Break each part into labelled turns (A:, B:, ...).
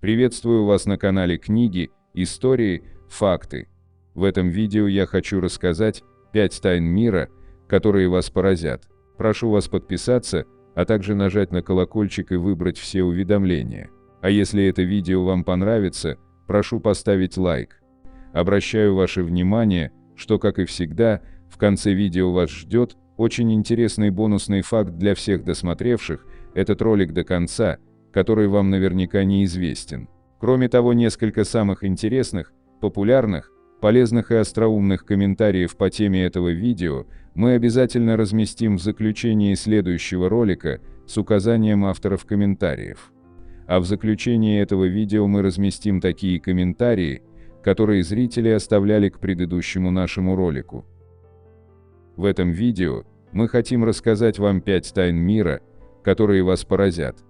A: Приветствую вас на канале Книги, Истории, Факты. В этом видео я хочу рассказать 5 тайн мира, которые вас поразят. Прошу вас подписаться, а также нажать на колокольчик и выбрать все уведомления. А если это видео вам понравится, прошу поставить лайк. Обращаю ваше внимание, что, как и всегда, в конце видео вас ждет очень интересный бонусный факт для всех досмотревших этот ролик до конца, который вам наверняка неизвестен. Кроме того, несколько самых интересных, популярных, полезных и остроумных комментариев по теме этого видео мы обязательно разместим в заключении следующего ролика с указанием авторов комментариев. А в заключении этого видео мы разместим такие комментарии, которые зрители оставляли к предыдущему нашему ролику. В этом видео мы хотим рассказать вам 5 тайн мира, которые вас поразят.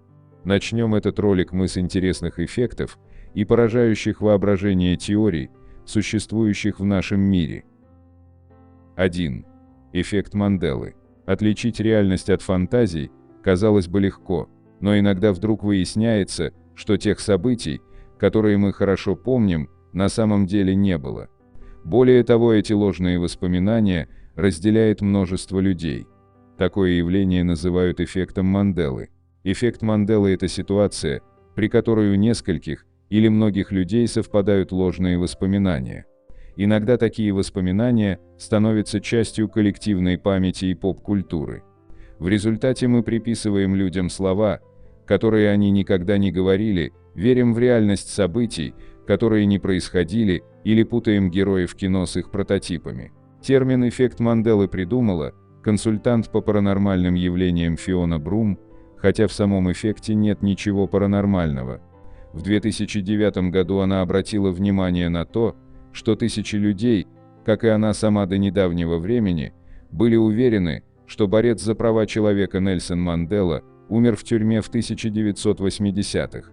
A: Начнем этот ролик мы с интересных эффектов и поражающих воображение теорий, существующих в нашем мире. 1. Эффект Манделы. Отличить реальность от фантазий, казалось бы, легко, но иногда вдруг выясняется, что тех событий, которые мы хорошо помним, на самом деле не было. Более того, эти ложные воспоминания разделяет множество людей. Такое явление называют эффектом Манделы. Эффект Манделы – это ситуация, при которой у нескольких или многих людей совпадают ложные воспоминания. Иногда такие воспоминания становятся частью коллективной памяти и поп-культуры. В результате мы приписываем людям слова, которые они никогда не говорили, верим в реальность событий, которые не происходили, или путаем героев кино с их прототипами. Термин «эффект Манделы» придумала консультант по паранормальным явлениям Фиона Брум, хотя в самом эффекте нет ничего паранормального. В 2009 году она обратила внимание на то, что тысячи людей, как и она сама до недавнего времени, были уверены, что борец за права человека Нельсон Мандела умер в тюрьме в 1980-х.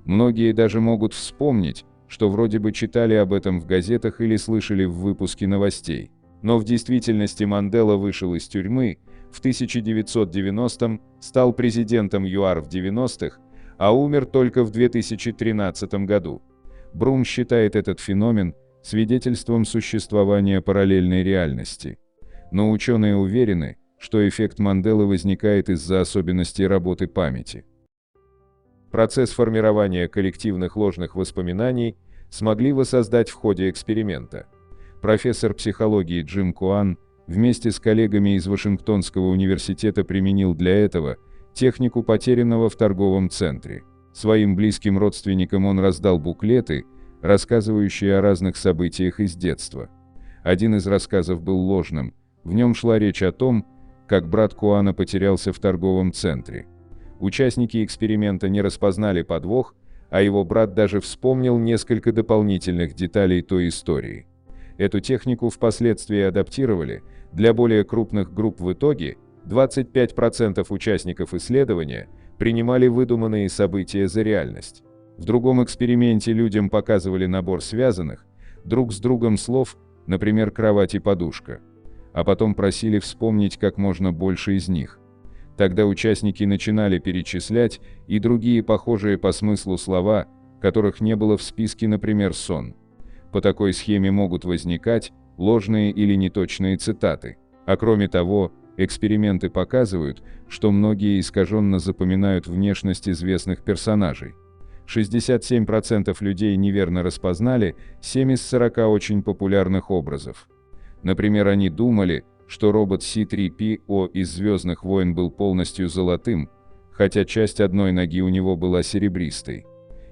A: Многие даже могут вспомнить, что вроде бы читали об этом в газетах или слышали в выпуске новостей. Но в действительности Мандела вышел из тюрьмы в 1990-м, стал президентом ЮАР в 90-х, а умер только в 2013 году. Брум считает этот феномен свидетельством существования параллельной реальности. Но ученые уверены, что эффект Манделы возникает из-за особенностей работы памяти. Процесс формирования коллективных ложных воспоминаний смогли воссоздать в ходе эксперимента. Профессор психологии Джим Куан вместе с коллегами из Вашингтонского университета применил для этого технику потерянного в торговом центре. Своим близким родственникам он раздал буклеты, рассказывающие о разных событиях из детства. Один из рассказов был ложным, в нем шла речь о том, как брат Куана потерялся в торговом центре. Участники эксперимента не распознали подвох, а его брат даже вспомнил несколько дополнительных деталей той истории. Эту технику впоследствии адаптировали для более крупных групп. В итоге 25% участников исследования принимали выдуманные события за реальность. В другом эксперименте людям показывали набор связанных друг с другом слов, например, кровать и подушка, а потом просили вспомнить как можно больше из них. Тогда участники начинали перечислять и другие похожие по смыслу слова, которых не было в списке, например, сон. По такой схеме могут возникать ложные или неточные цитаты. А кроме того, эксперименты показывают, что многие искаженно запоминают внешность известных персонажей. 67% людей неверно распознали 7 из 40 очень популярных образов. Например, они думали, что робот C-3PO из «Звездных войн» был полностью золотым, хотя часть одной ноги у него была серебристой.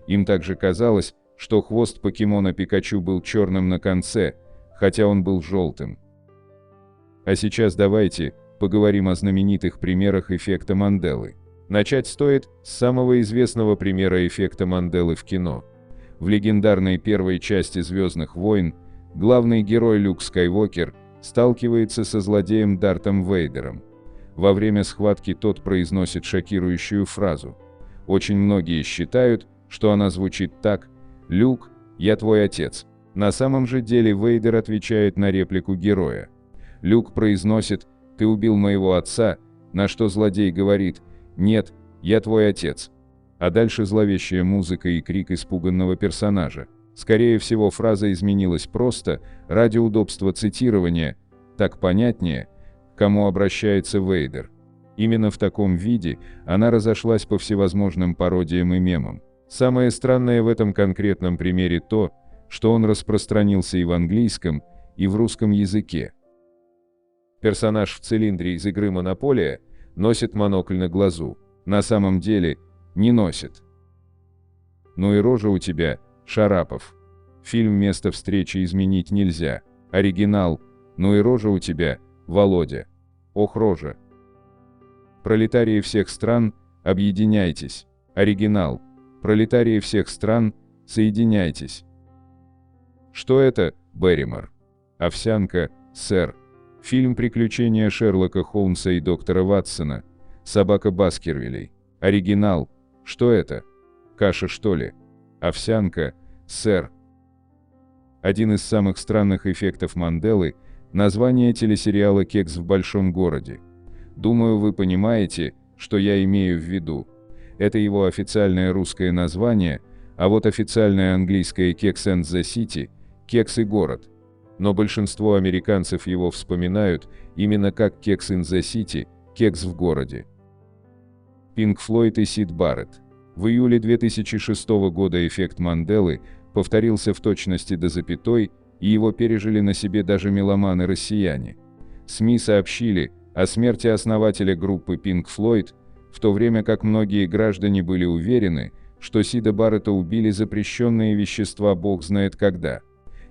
A: Им также казалось, что хвост покемона Пикачу был черным на конце, хотя он был желтым. А сейчас давайте поговорим о знаменитых примерах эффекта Манделы. Начать стоит с самого известного примера эффекта Манделы в кино. В легендарной первой части «Звездных войн» главный герой Люк Скайуокер сталкивается со злодеем Дартом Вейдером. Во время схватки тот произносит шокирующую фразу. Очень многие считают, что она звучит так: «Люк, я твой отец». На самом же деле Вейдер отвечает на реплику героя. Люк произносит: «Ты убил моего отца», на что злодей говорит: «Нет, я твой отец». А дальше зловещая музыка и крик испуганного персонажа. Скорее всего, фраза изменилась просто ради удобства цитирования, так понятнее, к кому обращается Вейдер. Именно в таком виде она разошлась по всевозможным пародиям и мемам. Самое странное в этом конкретном примере то, что он распространился и в английском, и в русском языке. Персонаж в цилиндре из игры «Монополия» носит монокль на глазу. На самом деле не носит. Ну и рожа у тебя, Шарапов. Фильм «Место встречи» изменить нельзя. Оригинал. Ну и рожа у тебя, Володя. Ох, рожа. Пролетарии всех стран, объединяйтесь. Оригинал. Пролетарии всех стран, соединяйтесь. Что это, Берримор? Овсянка, сэр. Фильм «Приключения Шерлока Холмса и доктора Ватсона». Собака Баскервилей. Оригинал. Что это? Каша, что ли? Овсянка, сэр. Один из самых странных эффектов Манделы – название телесериала «Кекс в большом городе». Думаю, вы понимаете, что я имею в виду. Это его официальное русское название, а вот официальное английское «Кекс and the City» – «Кекс и город». Но большинство американцев его вспоминают именно как «Кекс in the City», «Кекс в городе». Pink Floyd и Сид Барретт. В июле 2006 года эффект Манделы повторился в точности до запятой, и его пережили на себе даже меломаны-россияне. СМИ сообщили о смерти основателя группы Pink Floyd, в то время как многие граждане были уверены, что Сида Барретта убили запрещенные вещества бог знает когда.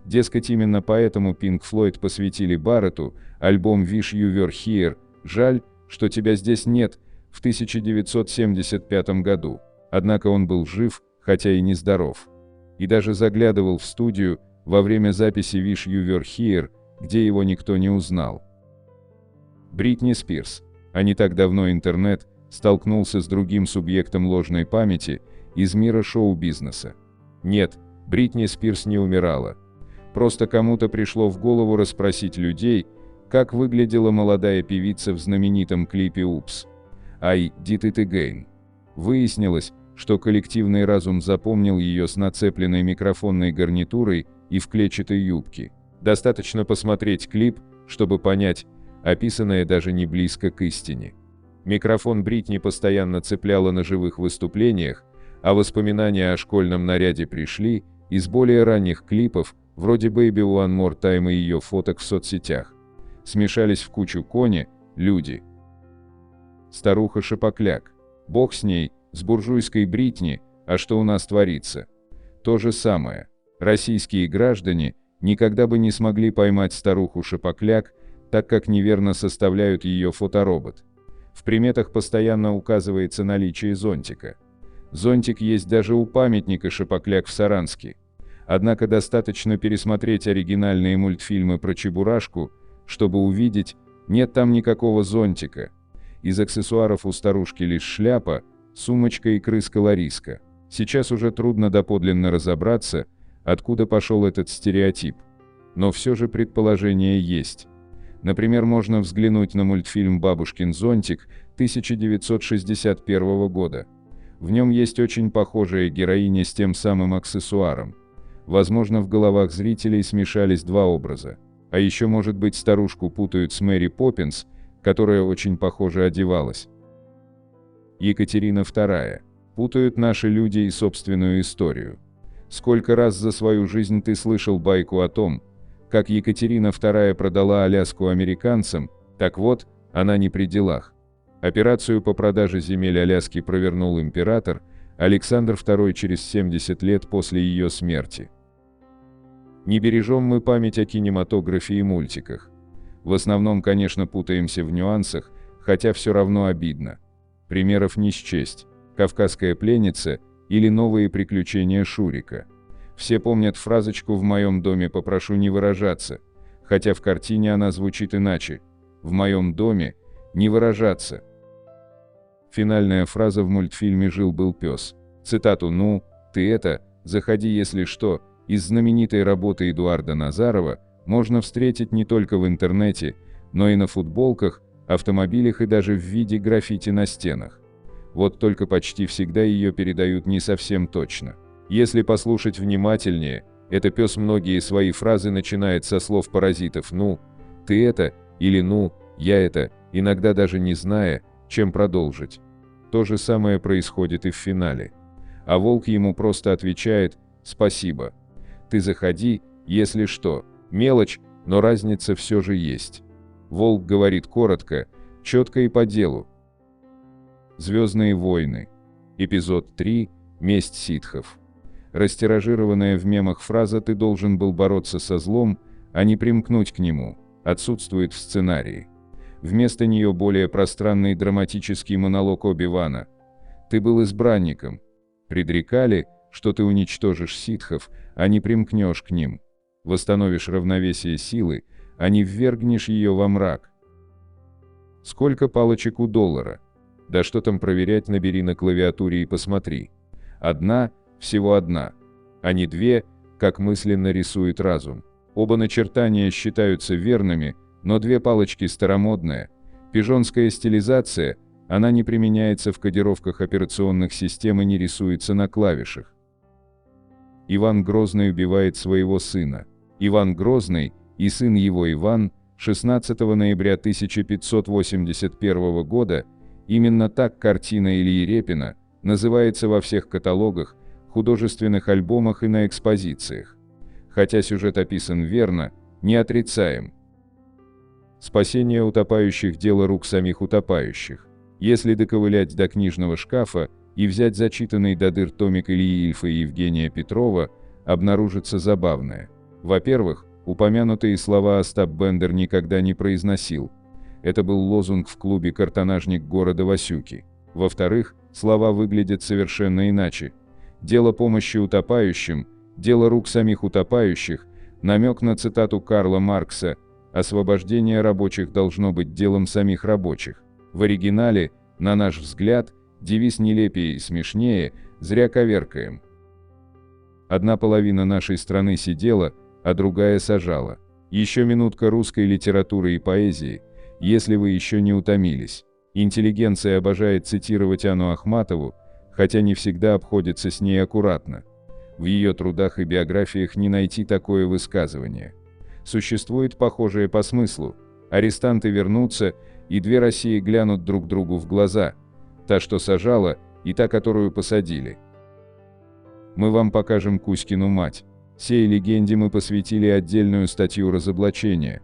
A: Дескать, именно поэтому Pink Floyd посвятили Барретту альбом «Wish You Were Here», «Жаль, что тебя здесь нет», в 1975 году. Однако он был жив, хотя и не здоров. И даже заглядывал в студию во время записи «Wish You Were Here», где его никто не узнал. Бритни Спирс. А не так давно интернет столкнулся с другим субъектом ложной памяти из мира шоу-бизнеса. Нет, Бритни Спирс не умирала. Просто кому-то пришло в голову расспросить людей, как выглядела молодая певица в знаменитом клипе «Упс! I Did It Again». Выяснилось, что коллективный разум запомнил ее с нацепленной микрофонной гарнитурой и в клетчатой юбке. Достаточно посмотреть клип, чтобы понять, описанное даже не близко к истине. Микрофон Бритни постоянно цепляла на живых выступлениях, а воспоминания о школьном наряде пришли из более ранних клипов, вроде «Baby One More Time» и ее фоток в соцсетях. Смешались в кучу кони, люди. Старуха Шапокляк. Бог с ней, с буржуйской Бритни, а что у нас творится? То же самое. Российские граждане никогда бы не смогли поймать старуху Шапокляк, так как неверно составляют ее фоторобот. В приметах постоянно указывается наличие зонтика. Зонтик есть даже у памятника Шапокляк в Саранске. Однако достаточно пересмотреть оригинальные мультфильмы про Чебурашку, чтобы увидеть, нет там никакого зонтика. Из аксессуаров у старушки лишь шляпа, сумочка и крыска-лариска. Сейчас уже трудно доподлинно разобраться, откуда пошел этот стереотип. Но все же предположение есть. Например, можно взглянуть на мультфильм «Бабушкин зонтик» 1961 года. В нем есть очень похожая героиня с тем самым аксессуаром. Возможно, в головах зрителей смешались два образа. А еще, может быть, старушку путают с Мэри Поппинс, которая очень похоже одевалась. Екатерина II. Путают наши люди и собственную историю. Сколько раз за свою жизнь ты слышал байку о том, как Екатерина II продала Аляску американцам? Так вот, она не при делах. Операцию по продаже земель Аляски провернул император Александр II через 70 лет после ее смерти. Не бережем мы память о кинематографе и мультиках. В основном, конечно, путаемся в нюансах, хотя все равно обидно. Примеров не счесть. «Кавказская пленница» или «Новые приключения Шурика». Все помнят фразочку «в моем доме попрошу не выражаться», хотя в картине она звучит иначе. «В моем доме не выражаться». Финальная фраза в мультфильме «Жил-был пес». Цитату «Ну, ты это, заходи если что» из знаменитой работы Эдуарда Назарова можно встретить не только в интернете, но и на футболках, автомобилях и даже в виде граффити на стенах. Вот только почти всегда ее передают не совсем точно. Если послушать внимательнее, это пес многие свои фразы начинает со слов паразитов «ну», «ты это» или «ну», «я это», иногда даже не зная, чем продолжить. То же самое происходит и в финале. А волк ему просто отвечает «спасибо». Ты заходи, если что. Мелочь, но разница все же есть. Волк говорит коротко, четко и по делу. «Звездные войны». Эпизод 3. Месть ситхов. Растиражированная в мемах фраза «ты должен был бороться со злом, а не примкнуть к нему» отсутствует в сценарии. Вместо нее более пространный драматический монолог Оби-Вана. «Ты был избранником. Предрекали, что ты уничтожишь ситхов, а не примкнешь к ним. Восстановишь равновесие силы, а не ввергнешь ее во мрак». Сколько палочек у $? Да что там проверять, набери на клавиатуре и посмотри. Одна, всего одна, а не две, как мысленно рисует разум. Оба начертания считаются верными, но две палочки старомодная. Пижонская стилизация, она не применяется в кодировках операционных систем и не рисуется на клавишах. Иван Грозный убивает своего сына. Иван Грозный и сын его Иван 16 ноября 1581 года, именно так картина Ильи Репина называется во всех каталогах, художественных альбомах и на экспозициях. Хотя сюжет описан верно, не отрицаем. Спасение утопающих – дело рук самих утопающих. Если доковылять до книжного шкафа и взять зачитанный до дыр томик Ильи Ильфа и Евгения Петрова, обнаружится забавное. Во-первых, упомянутые слова Остап Бендер никогда не произносил. Это был лозунг в клубе «Картонажник» города Васюки. Во-вторых, слова выглядят совершенно иначе. Дело помощи утопающим, дело рук самих утопающих, намек на цитату Карла Маркса «Освобождение рабочих должно быть делом самих рабочих». В оригинале, на наш взгляд, девиз нелепее и смешнее, зря коверкаем. Одна половина нашей страны сидела, а другая сажала. Еще минутка русской литературы и поэзии, если вы еще не утомились. Интеллигенция обожает цитировать Анну Ахматову, хотя не всегда обходится с ней аккуратно. В ее трудах и биографиях не найти такое высказывание. Существует похожее по смыслу. Арестанты вернутся, и две России глянут друг другу в глаза. Та, что сажала, и та, которую посадили. Мы вам покажем Кузькину мать. Сей легенде мы посвятили отдельную статью разоблачения.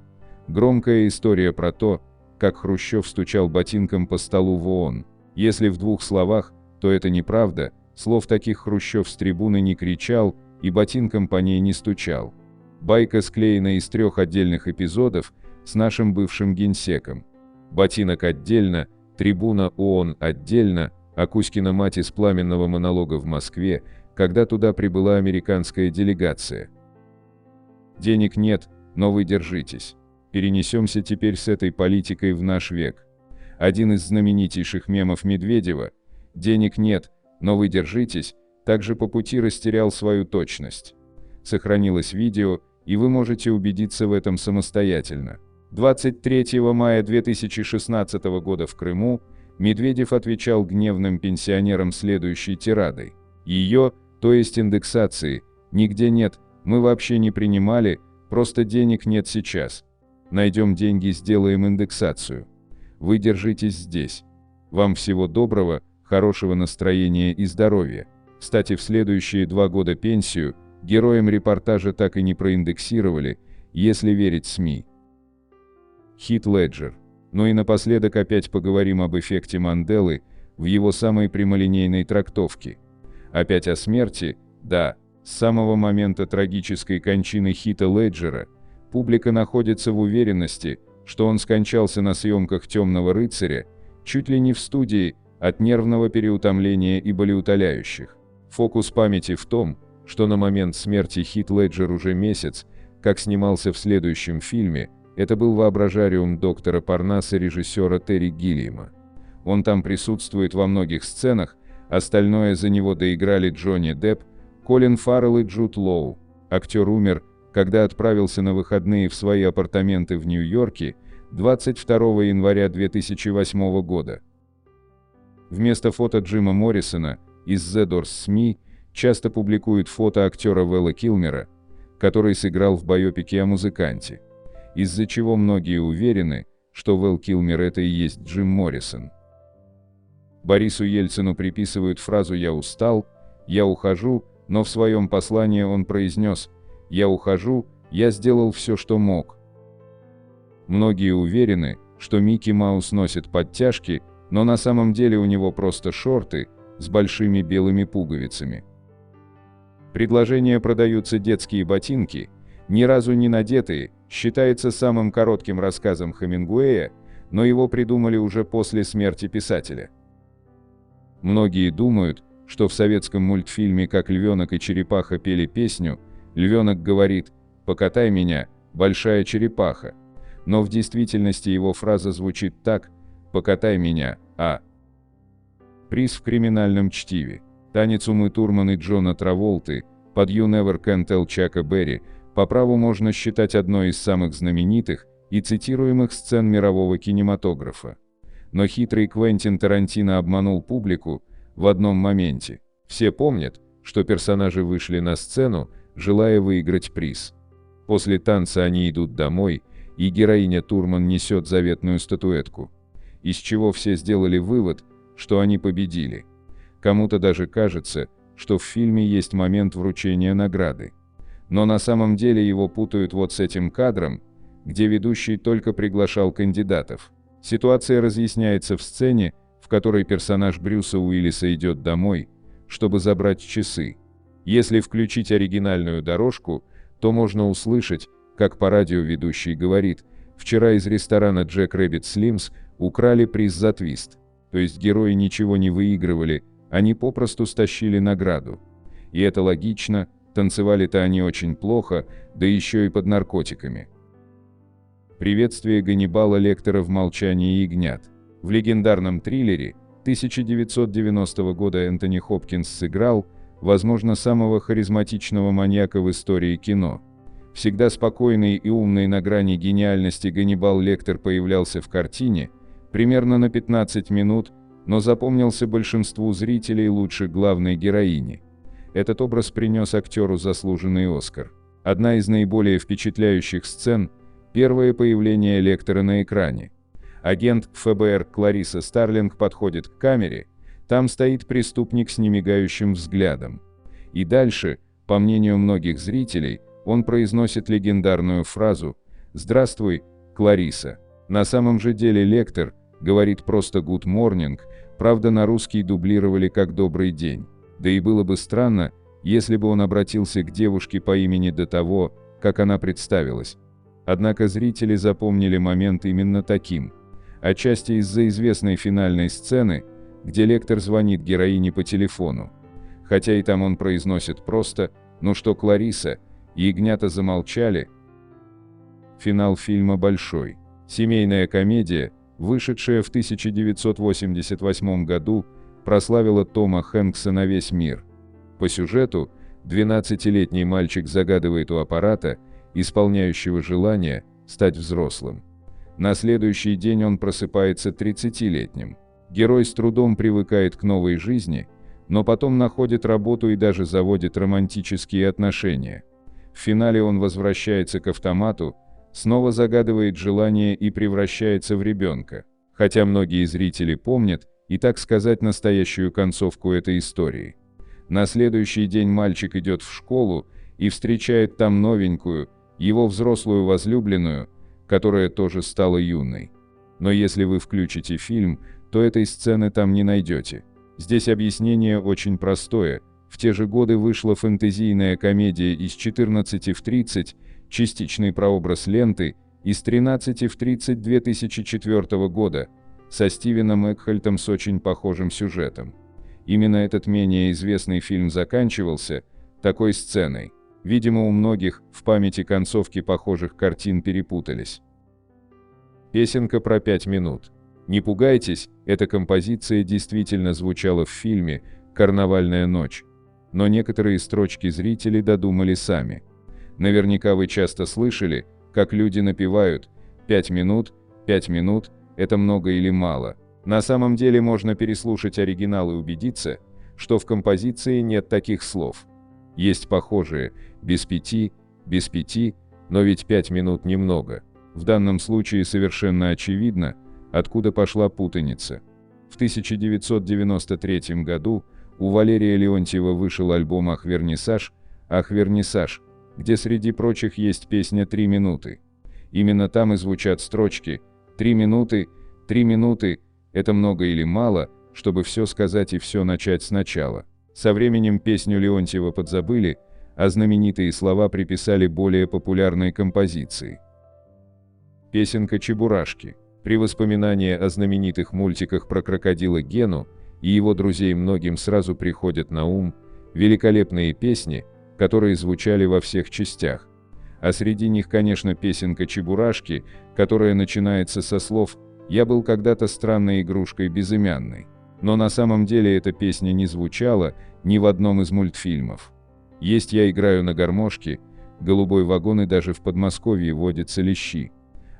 A: Громкая история про то, как Хрущев стучал ботинком по столу в ООН. Если в двух словах, то это неправда, слов таких Хрущев с трибуны не кричал и ботинком по ней не стучал. Байка склеена из 3 отдельных эпизодов с нашим бывшим генсеком. Ботинок отдельно, трибуна ООН отдельно, а Кузькина мать из пламенного монолога в Москве, когда туда прибыла американская делегация. Денег нет, но вы держитесь. Перенесемся теперь с этой политикой в наш век. Один из знаменитейших мемов Медведева «Денег нет, но вы держитесь» также по пути растерял свою точность. Сохранилось видео, и вы можете убедиться в этом самостоятельно. 23 мая 2016 года в Крыму Медведев отвечал гневным пенсионерам следующей тирадой. Ее, то есть индексации, нигде нет, мы вообще не принимали, просто денег нет сейчас. Найдем деньги, сделаем индексацию. Вы держитесь здесь. Вам всего доброго, хорошего настроения и здоровья. Кстати, в следующие 2 года пенсию героям репортажа так и не проиндексировали, если верить СМИ. Хит Леджер. Ну и напоследок опять поговорим об эффекте Манделы в его самой прямолинейной трактовке. Опять о смерти, да, с самого момента трагической кончины Хита Леджера публика находится в уверенности, что он скончался на съемках «Темного рыцаря», чуть ли не в студии, от нервного переутомления и болеутоляющих. Фокус памяти в том, что на момент смерти Хит Леджер уже месяц, как снимался в следующем фильме, это был воображариум доктора Парнаса режиссера Терри Гиллиама. Он там присутствует во многих сценах, остальное за него доиграли Джонни Депп, Колин Фаррелл и Джуд Лоу. Актер умер, когда отправился на выходные в свои апартаменты в Нью-Йорке 22 января 2008 года. Вместо фото Джима Моррисона из The Doors СМИ часто публикуют фото актера Вэлла Килмера, который сыграл в байопике о музыканте, из-за чего многие уверены, что Вэлл Килмер — это и есть Джим Моррисон. Борису Ельцину приписывают фразу «я устал», «я ухожу», но в своем послании он произнес «я ухожу, я сделал все, что мог». Многие уверены, что Микки Маус носит подтяжки, но на самом деле у него просто шорты с большими белыми пуговицами. Предложение «Продаются детские ботинки», ни разу не надетые, считается самым коротким рассказом Хемингуэя, но его придумали уже после смерти писателя. Многие думают, что в советском мультфильме «Как львенок и черепаха пели песню», львенок говорит «покатай меня, большая черепаха», но в действительности его фраза звучит так «покатай меня, а». Приз в криминальном чтиве. Танец Умы Турман и Джона Траволты под You Never Can Tell Чака Берри по праву можно считать одной из самых знаменитых и цитируемых сцен мирового кинематографа. Но хитрый Квентин Тарантино обманул публику в одном моменте. Все помнят, что персонажи вышли на сцену, желая выиграть приз. После танца они идут домой, и героиня Турман несет заветную статуэтку, из чего все сделали вывод, что они победили. Кому-то даже кажется, что в фильме есть момент вручения награды. Но на самом деле его путают вот с этим кадром, где ведущий только приглашал кандидатов. Ситуация разъясняется в сцене, в которой персонаж Брюса Уиллиса идет домой, чтобы забрать часы. Если включить оригинальную дорожку, то можно услышать, как по радио ведущий говорит: «Вчера из ресторана Jack Rabbit Slims украли приз за твист». То есть герои ничего не выигрывали, они попросту стащили награду. И это логично, танцевали-то они очень плохо, да еще и под наркотиками. Приветствие Ганнибала Лектора в «Молчании ягнят». В легендарном триллере 1990 года Энтони Хопкинс сыграл, возможно, самого харизматичного маньяка в истории кино. Всегда спокойный и умный на грани гениальности Ганнибал Лектор появлялся в картине примерно на 15 минут, но запомнился большинству зрителей лучше главной героини. Этот образ принес актеру заслуженный Оскар. Одна из наиболее впечатляющих сцен – первое появление Лектора на экране. Агент ФБР Клариса Старлинг подходит к камере, там стоит преступник с немигающим взглядом. И дальше, по мнению многих зрителей, он произносит легендарную фразу «Здравствуй, Клариса». На самом же деле Лектор говорит просто «Good morning», правда на русский дублировали как «Добрый день». Да и было бы странно, если бы он обратился к девушке по имени до того, как она представилась. Однако зрители запомнили момент именно таким. Отчасти из-за известной финальной сцены, где Лектор звонит героине по телефону. Хотя и там он произносит просто «Ну что, Клариса?», и ягнята замолчали. Финал фильма большой. Семейная комедия, вышедшая в 1988 году, прославила Тома Хэнкса на весь мир. По сюжету, 12-летний мальчик загадывает у аппарата, исполняющего желание, стать взрослым. На следующий день он просыпается 30-летним. Герой с трудом привыкает к новой жизни, но потом находит работу и даже заводит романтические отношения. В финале он возвращается к автомату, снова загадывает желание и превращается в ребенка. Хотя многие зрители помнят, и так сказать, настоящую концовку этой истории. На следующий день мальчик идет в школу и встречает там новенькую, его взрослую возлюбленную, которая тоже стала юной. Но если вы включите фильм, то этой сцены там не найдете. Здесь объяснение очень простое. В те же годы вышла фэнтезийная комедия «Из 14 в 30», частичный прообраз ленты «Из 13 в 30» 2004 года, со Стивеном Экхольтом с очень похожим сюжетом. Именно этот менее известный фильм заканчивался такой сценой. Видимо, у многих в памяти концовки похожих картин перепутались. Песенка про 5 минут. Не пугайтесь, эта композиция действительно звучала в фильме «Карнавальная ночь». Но некоторые строчки зрители додумали сами. Наверняка вы часто слышали, как люди напевают «5 минут, 5 минут, это много или мало?». На самом деле можно переслушать оригинал и убедиться, что в композиции нет таких слов. Есть похожие «без пяти», но ведь 5 минут немного. В данном случае совершенно очевидно, откуда пошла путаница. В 1993 году у Валерия Леонтьева вышел альбом «Ах, вернисаж», где среди прочих есть песня «3 минуты». Именно там и звучат строчки «3 минуты, это много или мало, чтобы все сказать и все начать сначала». Со временем песню Леонтьева подзабыли, а знаменитые слова приписали более популярной композиции. Песенка «Чебурашки». При воспоминании о знаменитых мультиках про крокодила Гену и его друзей многим сразу приходят на ум великолепные песни, которые звучали во всех частях. А среди них, конечно, песенка «Чебурашки», которая начинается со слов «Я был когда-то странной игрушкой безымянной». Но на самом деле эта песня не звучала ни в одном из мультфильмов. Есть «Я играю на гармошке», «Голубой вагон» и даже в Подмосковье водятся лещи.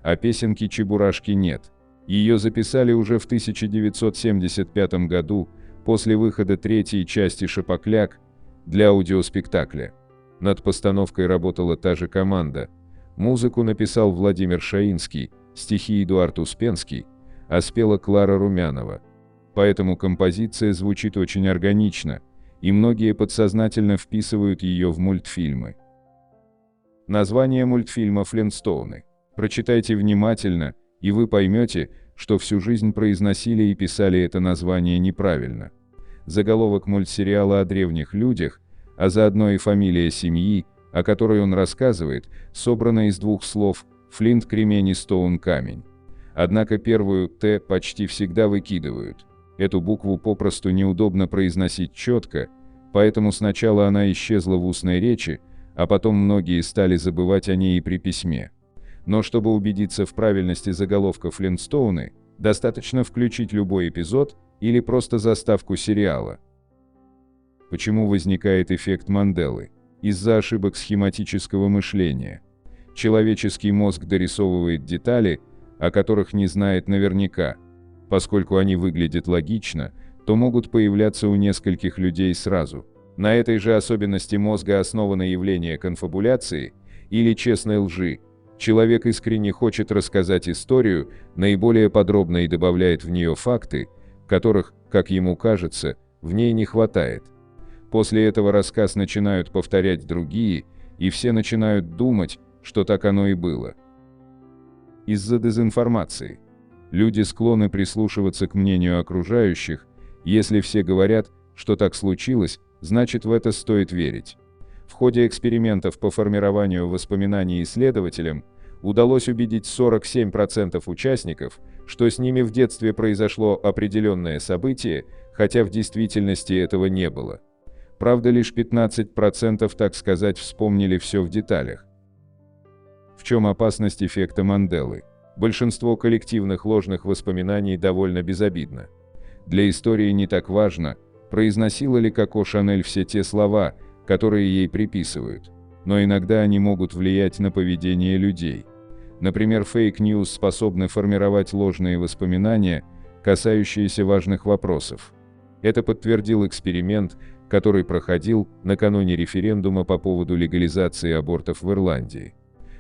A: А песенки «Чебурашки» нет. Ее записали уже в 1975 году, после выхода третьей части «Шапокляк» для аудиоспектакля. Над постановкой работала та же команда. Музыку написал Владимир Шаинский, стихи Эдуард Успенский, а спела Клара Румянова. Поэтому композиция звучит очень органично, и многие подсознательно вписывают ее в мультфильмы. Название мультфильма «Флинстоуны». Прочитайте внимательно, и вы поймете, что всю жизнь произносили и писали это название неправильно. Заголовок мультсериала о древних людях, а заодно и фамилия семьи, о которой он рассказывает, собрана из двух слов «Флинт, кремень» и «Стоун, камень». Однако первую «Т» почти всегда выкидывают. Эту букву попросту неудобно произносить четко, поэтому сначала она исчезла в устной речи, а потом многие стали забывать о ней и при письме. Но чтобы убедиться в правильности заголовка «Флинстоуны», достаточно включить любой эпизод или просто заставку сериала. Почему возникает эффект Манделы? Из-за ошибок схематического мышления. Человеческий мозг дорисовывает детали, о которых не знает наверняка. Поскольку они выглядят логично, то могут появляться у нескольких людей сразу. На этой же особенности мозга основано явление конфабуляции или честной лжи. Человек искренне хочет рассказать историю наиболее подробно и добавляет в нее факты, которых, как ему кажется, в ней не хватает. После этого рассказ начинают повторять другие, и все начинают думать, что так оно и было. Из-за дезинформации. Люди склонны прислушиваться к мнению окружающих. Если все говорят, что так случилось, значит, в это стоит верить. В ходе экспериментов по формированию воспоминаний исследователям удалось убедить 47% участников, что с ними в детстве произошло определенное событие, хотя в действительности этого не было. Правда, лишь 15%, так сказать, вспомнили все в деталях. В чем опасность эффекта Манделы? Большинство коллективных ложных воспоминаний довольно безобидно. Для истории не так важно, произносила ли Коко Шанель все те слова, которые ей приписывают, но иногда они могут влиять на поведение людей. Например, фейк-ньюс способны формировать ложные воспоминания, касающиеся важных вопросов. Это подтвердил эксперимент, который проходил накануне референдума по поводу легализации абортов в Ирландии.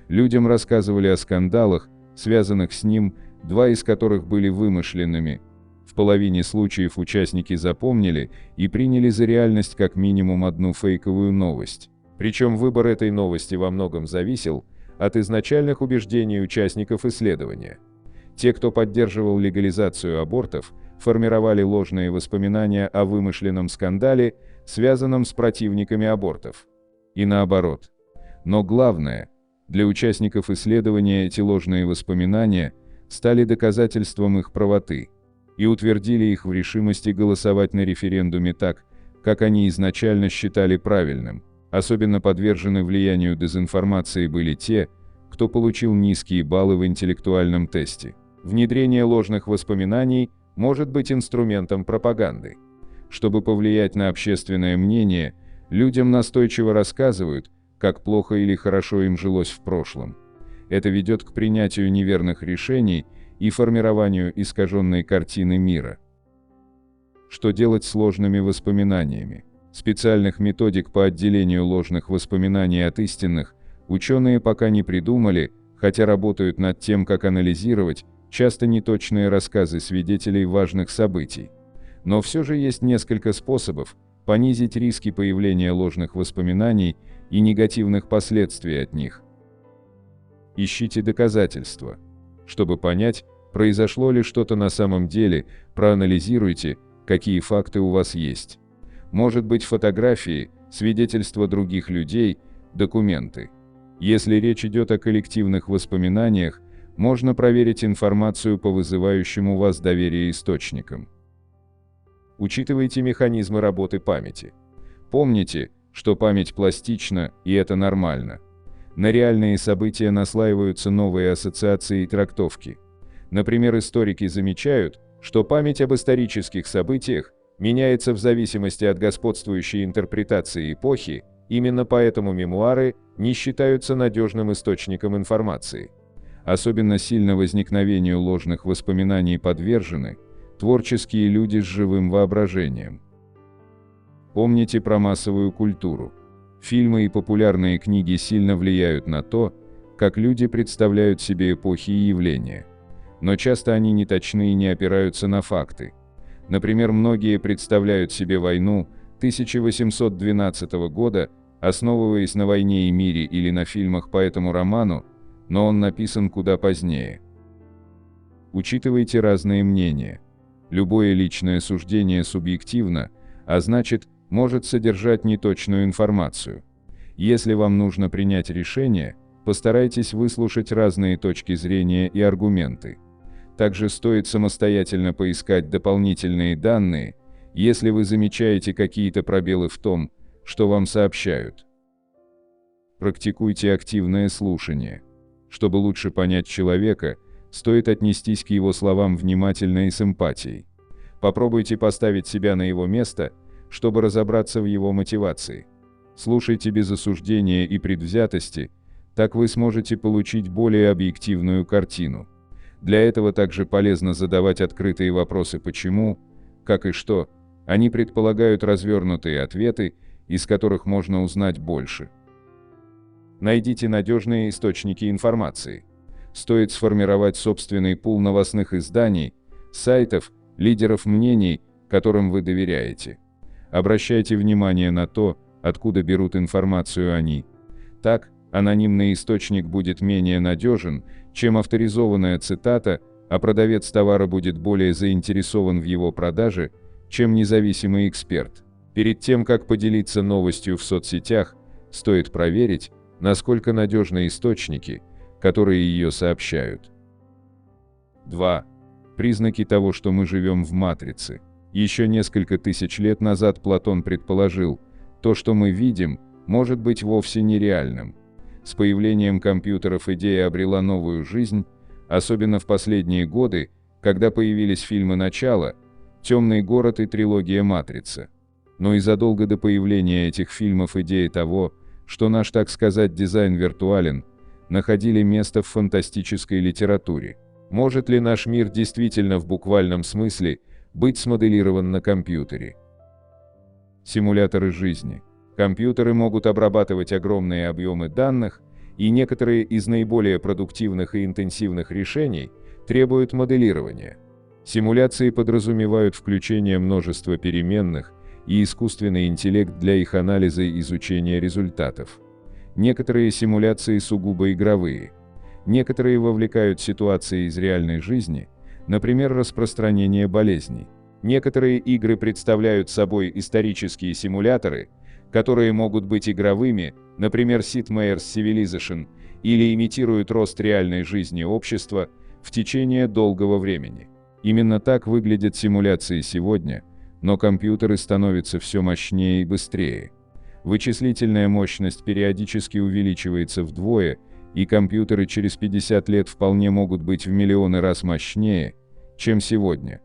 A: Людям рассказывали о скандалах, связанных с ним, 2 из которых были вымышленными. В половине случаев участники запомнили и приняли за реальность как минимум одну фейковую новость. Причем выбор этой новости во многом зависел от изначальных убеждений участников исследования. Те, кто поддерживал легализацию абортов, формировали ложные воспоминания о вымышленном скандале, связанном с противниками абортов. И наоборот. Но главное, для участников исследования эти ложные воспоминания стали доказательством их правоты и утвердили их в решимости голосовать на референдуме так, как они изначально считали правильным. Особенно подвержены влиянию дезинформации были те, кто получил низкие баллы в интеллектуальном тесте. Внедрение ложных воспоминаний может быть инструментом пропаганды. Чтобы повлиять на общественное мнение, людям настойчиво рассказывают, как плохо или хорошо им жилось в прошлом. Это ведет к принятию неверных решений и формированию искаженной картины мира. Что делать с ложными воспоминаниями? Специальных методик по отделению ложных воспоминаний от истинных ученые пока не придумали, хотя работают над тем, как анализировать часто неточные рассказы свидетелей важных событий. Но все же есть несколько способов понизить риски появления ложных воспоминаний и негативных последствий от них. Ищите доказательства. Чтобы понять, произошло ли что-то на самом деле, проанализируйте, какие факты у вас есть. Может быть, фотографии, свидетельства других людей, документы. Если речь идет о коллективных воспоминаниях, можно проверить информацию по вызывающим у вас доверие источникам. Учитывайте механизмы работы памяти. Помните, что память пластична, и это нормально. На реальные события наслаиваются новые ассоциации и трактовки. Например, историки замечают, что память об исторических событиях меняется в зависимости от господствующей интерпретации эпохи, именно поэтому мемуары не считаются надежным источником информации. Особенно сильно возникновению ложных воспоминаний подвержены творческие люди с живым воображением. Помните про массовую культуру. Фильмы и популярные книги сильно влияют на то, как люди представляют себе эпохи и явления. Но часто они не точны и не опираются на факты. Например, многие представляют себе войну 1812 года, основываясь на «Войне и мире» или на фильмах по этому роману, но он написан куда позднее. Учитывайте разные мнения. Любое личное суждение субъективно, а значит, может содержать неточную информацию. Если вам нужно принять решение, постарайтесь выслушать разные точки зрения и аргументы. Также стоит самостоятельно поискать дополнительные данные, если вы замечаете какие-то пробелы в том, что вам сообщают. Практикуйте активное слушание. Чтобы лучше понять человека, стоит отнестись к его словам внимательно и с эмпатией. Попробуйте поставить себя на его место, чтобы разобраться в его мотивации. Слушайте без осуждения и предвзятости, так вы сможете получить более объективную картину. Для этого также полезно задавать открытые вопросы «почему?», «как» и «что?». Они предполагают развернутые ответы, из которых можно узнать больше. Найдите надежные источники информации. Стоит сформировать собственный пул новостных изданий, сайтов, лидеров мнений, которым вы доверяете. Обращайте внимание на то, откуда берут информацию они. Так, анонимный источник будет менее надежен, чем авторизованная цитата, а продавец товара будет более заинтересован в его продаже, чем независимый эксперт. Перед тем, как поделиться новостью в соцсетях, стоит проверить, насколько надежны источники, которые ее сообщают. 2. Признаки того, что мы живем в матрице. Еще несколько тысяч лет назад Платон предположил, то, что мы видим, может быть вовсе нереальным. С появлением компьютеров идея обрела новую жизнь, особенно в последние годы, когда появились фильмы «Начало», «Темный город» и трилогия «Матрица». Но и задолго до появления этих фильмов идеи того, что наш, так сказать, дизайн виртуален, находили место в фантастической литературе. Может ли наш мир действительно в буквальном смысле быть смоделирован на компьютере? Симуляторы жизни. Компьютеры могут обрабатывать огромные объемы данных, и некоторые из наиболее продуктивных и интенсивных решений требуют моделирования. Симуляции подразумевают включение множества переменных и искусственный интеллект для их анализа и изучения результатов. Некоторые симуляции сугубо игровые. Некоторые вовлекают ситуации из реальной жизни, например, распространение болезней. Некоторые игры представляют собой исторические симуляторы, которые могут быть игровыми, например, Sid Meier's Civilization, или имитируют рост реальной жизни общества в течение долгого времени. Именно так выглядят симуляции сегодня, но компьютеры становятся все мощнее и быстрее. Вычислительная мощность периодически увеличивается вдвое, и компьютеры через 50 лет вполне могут быть в миллионы раз мощнее, чем сегодня.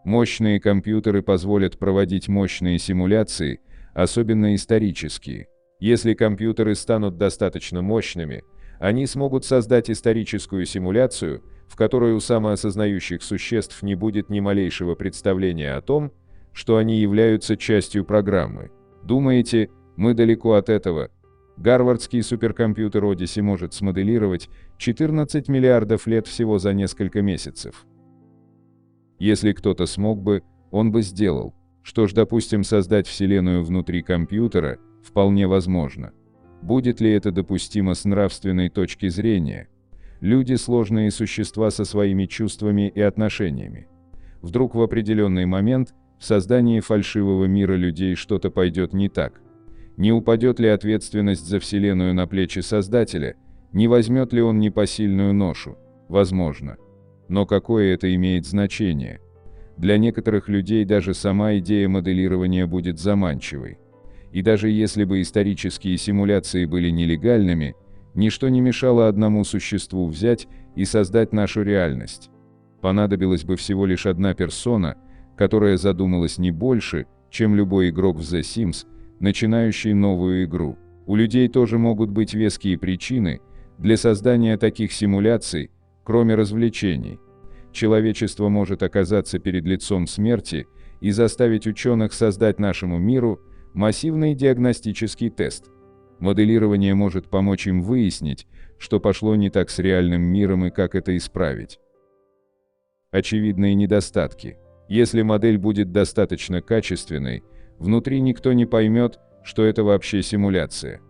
A: Мощные компьютеры позволят проводить мощные симуляции, особенно исторические. Если компьютеры станут достаточно мощными, они смогут создать историческую симуляцию, в которой у самоосознающих существ не будет ни малейшего представления о том, что они являются частью программы. Думаете, мы далеко от этого? Гарвардский суперкомпьютер Одиссе может смоделировать 14 миллиардов лет всего за несколько месяцев. Если кто-то смог бы, он бы сделал. Что ж, допустим, создать Вселенную внутри компьютера вполне возможно. Будет ли это допустимо с нравственной точки зрения? Люди – сложные существа со своими чувствами и отношениями. Вдруг в определенный момент в создании фальшивого мира людей что-то пойдет не так. Не упадет ли ответственность за Вселенную на плечи Создателя? Не возьмет ли он непосильную ношу? Возможно. Но какое это имеет значение? Для некоторых людей даже сама идея моделирования будет заманчивой. И даже если бы исторические симуляции были нелегальными, ничто не мешало одному существу взять и создать нашу реальность. Понадобилась бы всего лишь одна персона, которая задумалась не больше, чем любой игрок в The Sims, начинающий новую игру. У людей тоже могут быть веские причины для создания таких симуляций, кроме развлечений. Человечество может оказаться перед лицом смерти и заставить ученых создать нашему миру массивный диагностический тест. Моделирование может помочь им выяснить, что пошло не так с реальным миром и как это исправить. Очевидные недостатки. Если модель будет достаточно качественной, внутри никто не поймет, что это вообще симуляция.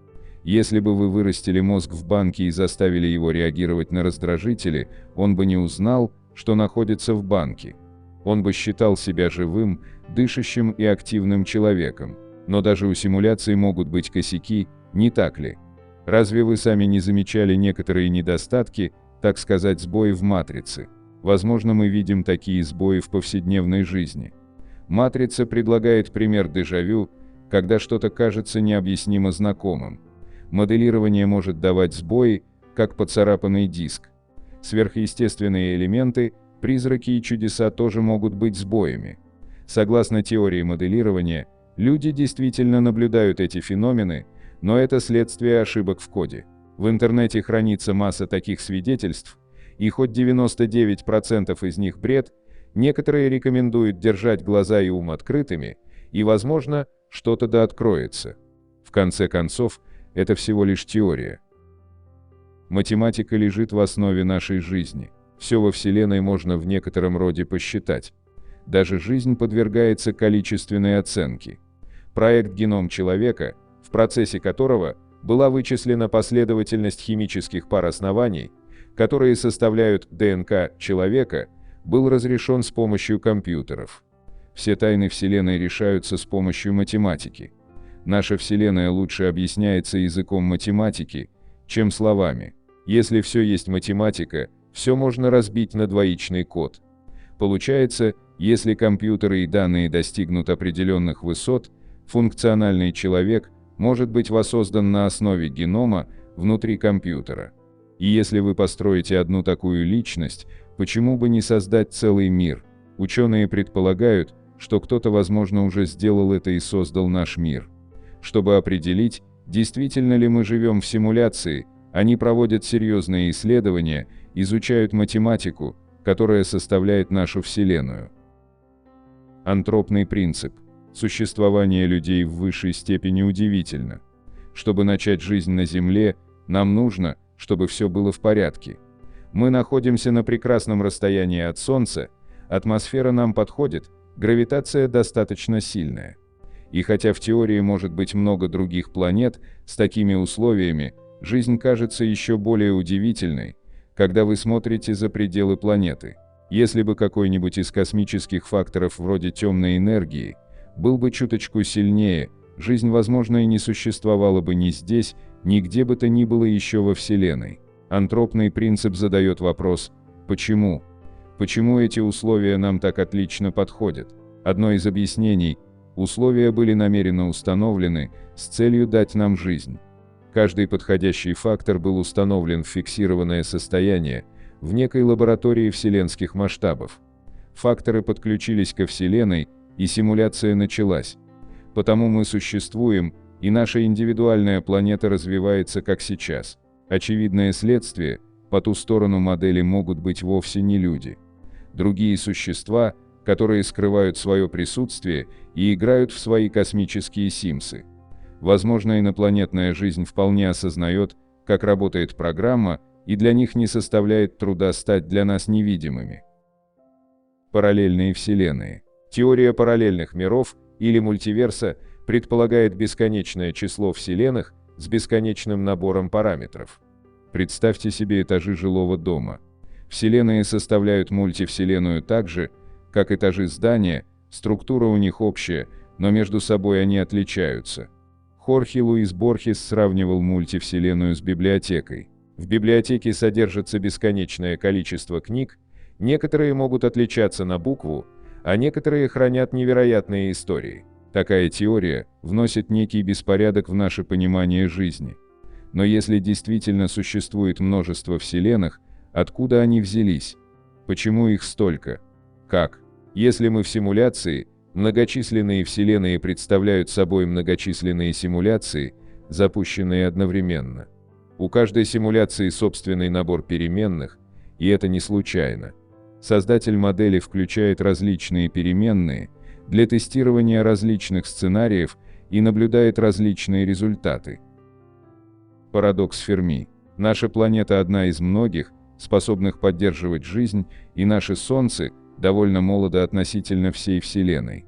A: Если бы вы вырастили мозг в банке и заставили его реагировать на раздражители, он бы не узнал, что находится в банке. Он бы считал себя живым, дышащим и активным человеком. Но даже у симуляций могут быть косяки, не так ли? Разве вы сами не замечали некоторые недостатки, так сказать, сбои в матрице? Возможно, мы видим такие сбои в повседневной жизни. Матрица предлагает пример дежавю, когда что-то кажется необъяснимо знакомым. Моделирование может давать сбои, как поцарапанный диск. Сверхъестественные элементы, призраки и чудеса тоже могут быть сбоями. Согласно теории моделирования, люди действительно наблюдают эти феномены, но это следствие ошибок в коде. В интернете хранится масса таких свидетельств, и хоть 99% из них бред, некоторые рекомендуют держать глаза и ум открытыми, и, возможно, что-то да откроется. В конце концов, это всего лишь теория. Математика лежит в основе нашей жизни. Все во Вселенной можно в некотором роде посчитать. Даже жизнь подвергается количественной оценке. Проект «Геном человека», в процессе которого была вычислена последовательность химических пар оснований, которые составляют ДНК человека, был разрешен с помощью компьютеров. Все тайны Вселенной решаются с помощью математики. Наша Вселенная лучше объясняется языком математики, чем словами. Если все есть математика, все можно разбить на двоичный код. Получается, если компьютеры и данные достигнут определенных высот, функциональный человек может быть воссоздан на основе генома внутри компьютера. И если вы построите одну такую личность, почему бы не создать целый мир? Ученые предполагают, что кто-то, возможно, уже сделал это и создал наш мир. Чтобы определить, действительно ли мы живем в симуляции, они проводят серьезные исследования, изучают математику, которая составляет нашу Вселенную. Антропный принцип. Существование людей в высшей степени удивительно. Чтобы начать жизнь на Земле, нам нужно, чтобы все было в порядке. Мы находимся на прекрасном расстоянии от Солнца, атмосфера нам подходит, гравитация достаточно сильная. И хотя в теории может быть много других планет с такими условиями, жизнь кажется еще более удивительной, когда вы смотрите за пределы планеты. Если бы какой-нибудь из космических факторов вроде темной энергии был бы чуточку сильнее, жизнь, возможно, и не существовала бы ни здесь, ни где бы то ни было еще во Вселенной. Антропный принцип задает вопрос «почему?». Почему эти условия нам так отлично подходят? Одно из объяснений – условия были намеренно установлены с целью дать нам жизнь. Каждый подходящий фактор был установлен в фиксированное состояние в некой лаборатории вселенских масштабов. Факторы подключились ко Вселенной, и симуляция началась. Потому мы существуем, и наша индивидуальная планета развивается как сейчас. Очевидное следствие – по ту сторону модели могут быть вовсе не люди. Другие существа, которые скрывают свое присутствие и играют в свои космические симсы. Возможно, инопланетная жизнь вполне осознает, как работает программа, и для них не составляет труда стать для нас невидимыми. Параллельные вселенные. Теория параллельных миров или мультиверса предполагает бесконечное число вселенных с бесконечным набором параметров. Представьте себе этажи жилого дома. Вселенные составляют мультивселенную так же, как этажи здания, структура у них общая, но между собой они отличаются. Хорхе Луис Борхес сравнивал мультивселенную с библиотекой. В библиотеке содержится бесконечное количество книг, некоторые могут отличаться на букву, а некоторые хранят невероятные истории. Такая теория вносит некий беспорядок в наше понимание жизни. Но если действительно существует множество вселенных, откуда они взялись? Почему их столько? Как? Если мы в симуляции, многочисленные вселенные представляют собой многочисленные симуляции, запущенные одновременно. У каждой симуляции собственный набор переменных, и это не случайно. Создатель модели включает различные переменные для тестирования различных сценариев и наблюдает различные результаты. Парадокс Ферми. Наша планета одна из многих, способных поддерживать жизнь, и наше Солнце довольно молодо относительно всей Вселенной.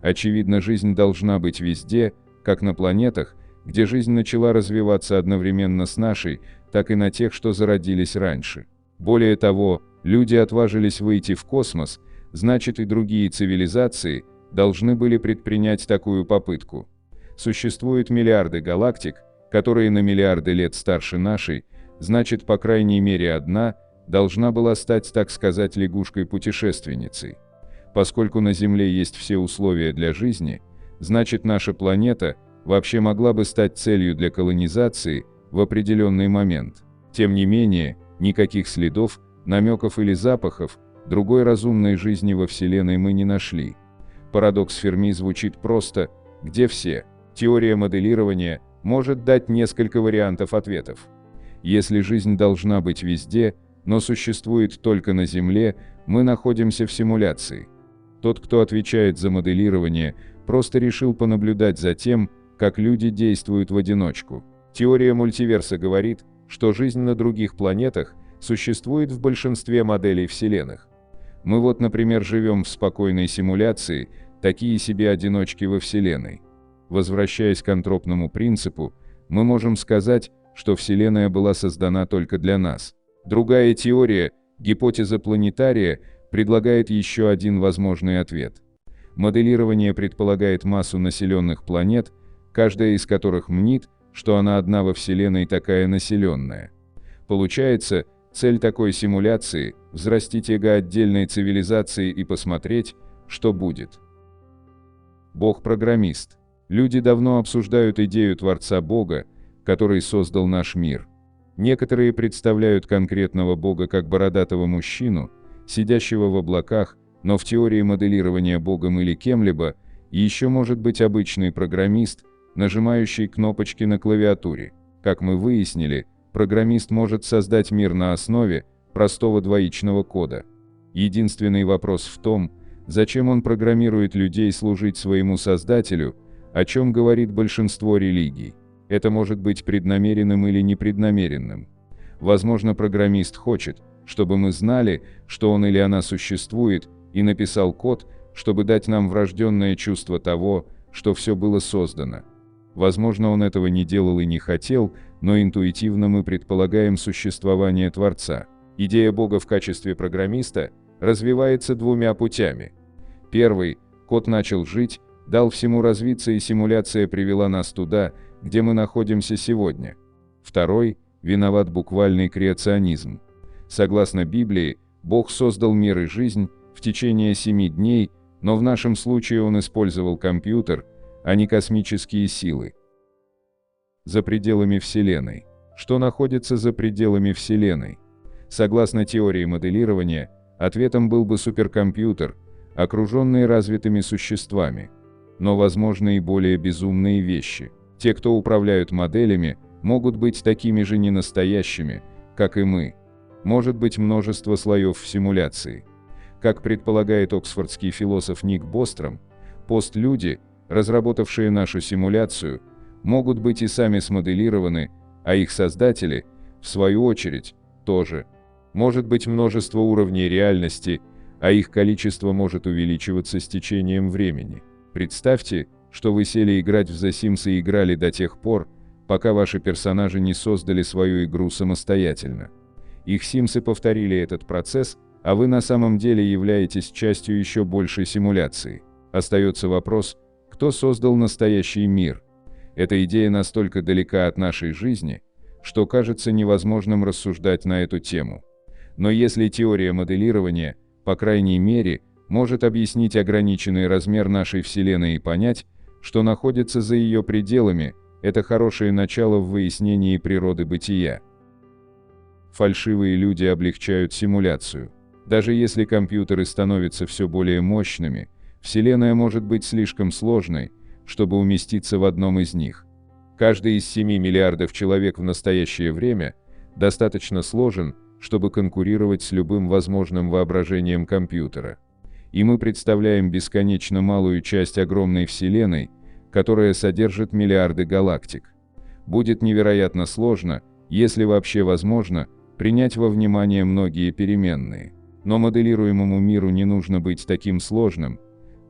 A: Очевидно, жизнь должна быть везде, как на планетах, где жизнь начала развиваться одновременно с нашей, так и на тех, что зародились раньше. Более того, люди отважились выйти в космос, значит и другие цивилизации должны были предпринять такую попытку. Существуют миллиарды галактик, которые на миллиарды лет старше нашей, значит, по крайней мере одна должна была стать, так сказать, лягушкой-путешественницей. Поскольку на Земле есть все условия для жизни, значит, наша планета вообще могла бы стать целью для колонизации в определенный момент. Тем не менее, никаких следов, намеков или запахов другой разумной жизни во Вселенной мы не нашли. Парадокс Ферми звучит просто: где все? Теория моделирования может дать несколько вариантов ответов. Если жизнь должна быть везде, но существует только на Земле, мы находимся в симуляции. Тот, кто отвечает за моделирование, просто решил понаблюдать за тем, как люди действуют в одиночку. Теория мультиверса говорит, что жизнь на других планетах существует в большинстве моделей вселенных. Мы вот, например, живем в спокойной симуляции, такие себе одиночки во Вселенной. Возвращаясь к антропному принципу, мы можем сказать, что Вселенная была создана только для нас. Другая теория, гипотеза планетария, предлагает еще один возможный ответ. Моделирование предполагает массу населенных планет, каждая из которых мнит, что она одна во Вселенной такая населенная. Получается, цель такой симуляции – взрастить эго отдельной цивилизации и посмотреть, что будет. Бог-программист. Люди давно обсуждают идею Творца Бога, который создал наш мир. Некоторые представляют конкретного Бога как бородатого мужчину, сидящего в облаках, но в теории моделирования Богом или кем-либо еще может быть обычный программист, нажимающий кнопочки на клавиатуре. Как мы выяснили, программист может создать мир на основе простого двоичного кода. Единственный вопрос в том, зачем он программирует людей служить своему Создателю, о чем говорит большинство религий. Это может быть преднамеренным или непреднамеренным. Возможно, программист хочет, чтобы мы знали, что он или она существует, и написал код, чтобы дать нам врожденное чувство того, что все было создано. Возможно, он этого не делал и не хотел, но интуитивно мы предполагаем существование Творца. Идея Бога в качестве программиста развивается двумя путями. Первый – код начал жить, дал всему развиться, и симуляция привела нас туда, где мы находимся сегодня. Второй – виноват буквальный креационизм. Согласно Библии, Бог создал мир и жизнь в течение 7 дней, но в нашем случае он использовал компьютер, а не космические силы. За пределами Вселенной. Что находится за пределами Вселенной? Согласно теории моделирования, ответом был бы суперкомпьютер, окруженный развитыми существами. Но возможны и более безумные вещи. Те, кто управляют моделями, могут быть такими же ненастоящими, как и мы. может быть множество слоев в симуляции. Как предполагает оксфордский философ Ник Бостром, постлюди, разработавшие нашу симуляцию, могут быть и сами смоделированы, а их создатели, в свою очередь, тоже. Может быть множество уровней реальности, а их количество может увеличиваться с течением времени. Представьте, что вы сели играть в The Sims и играли до тех пор, пока ваши персонажи не создали свою игру самостоятельно. Их симсы повторили этот процесс, а вы на самом деле являетесь частью еще большей симуляции. Остается вопрос, кто создал настоящий мир. Эта идея настолько далека от нашей жизни, что кажется невозможным рассуждать на эту тему. Но если теория моделирования, по крайней мере, может объяснить ограниченный размер нашей Вселенной и понять, что находится за ее пределами, это хорошее начало в выяснении природы бытия. Фальшивые люди облегчают симуляцию. Даже если компьютеры становятся все более мощными, Вселенная может быть слишком сложной, чтобы уместиться в одном из них. Каждый из 7 миллиардов человек в настоящее время достаточно сложен, чтобы конкурировать с любым возможным воображением компьютера. И мы представляем бесконечно малую часть огромной Вселенной, которая содержит миллиарды галактик. Будет невероятно сложно, если вообще возможно, принять во внимание многие переменные. Но моделируемому миру не нужно быть таким сложным,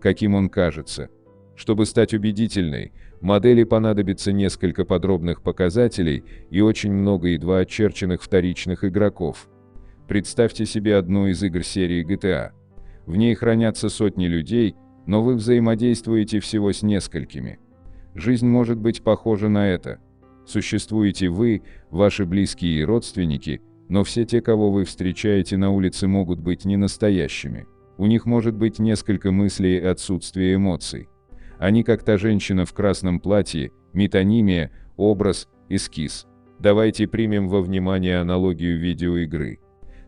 A: каким он кажется. Чтобы стать убедительной, модели понадобится несколько подробных показателей и очень много едва очерченных вторичных игроков. Представьте себе одну из игр серии GTA. В ней хранятся сотни людей, но вы взаимодействуете всего с несколькими. Жизнь может быть похожа на это. Существуете вы, ваши близкие и родственники, но все те, кого вы встречаете на улице, могут быть не настоящими. У них может быть несколько мыслей и отсутствие эмоций. Они как та женщина в красном платье, метонимия, образ, эскиз. Давайте примем во внимание аналогию видеоигры.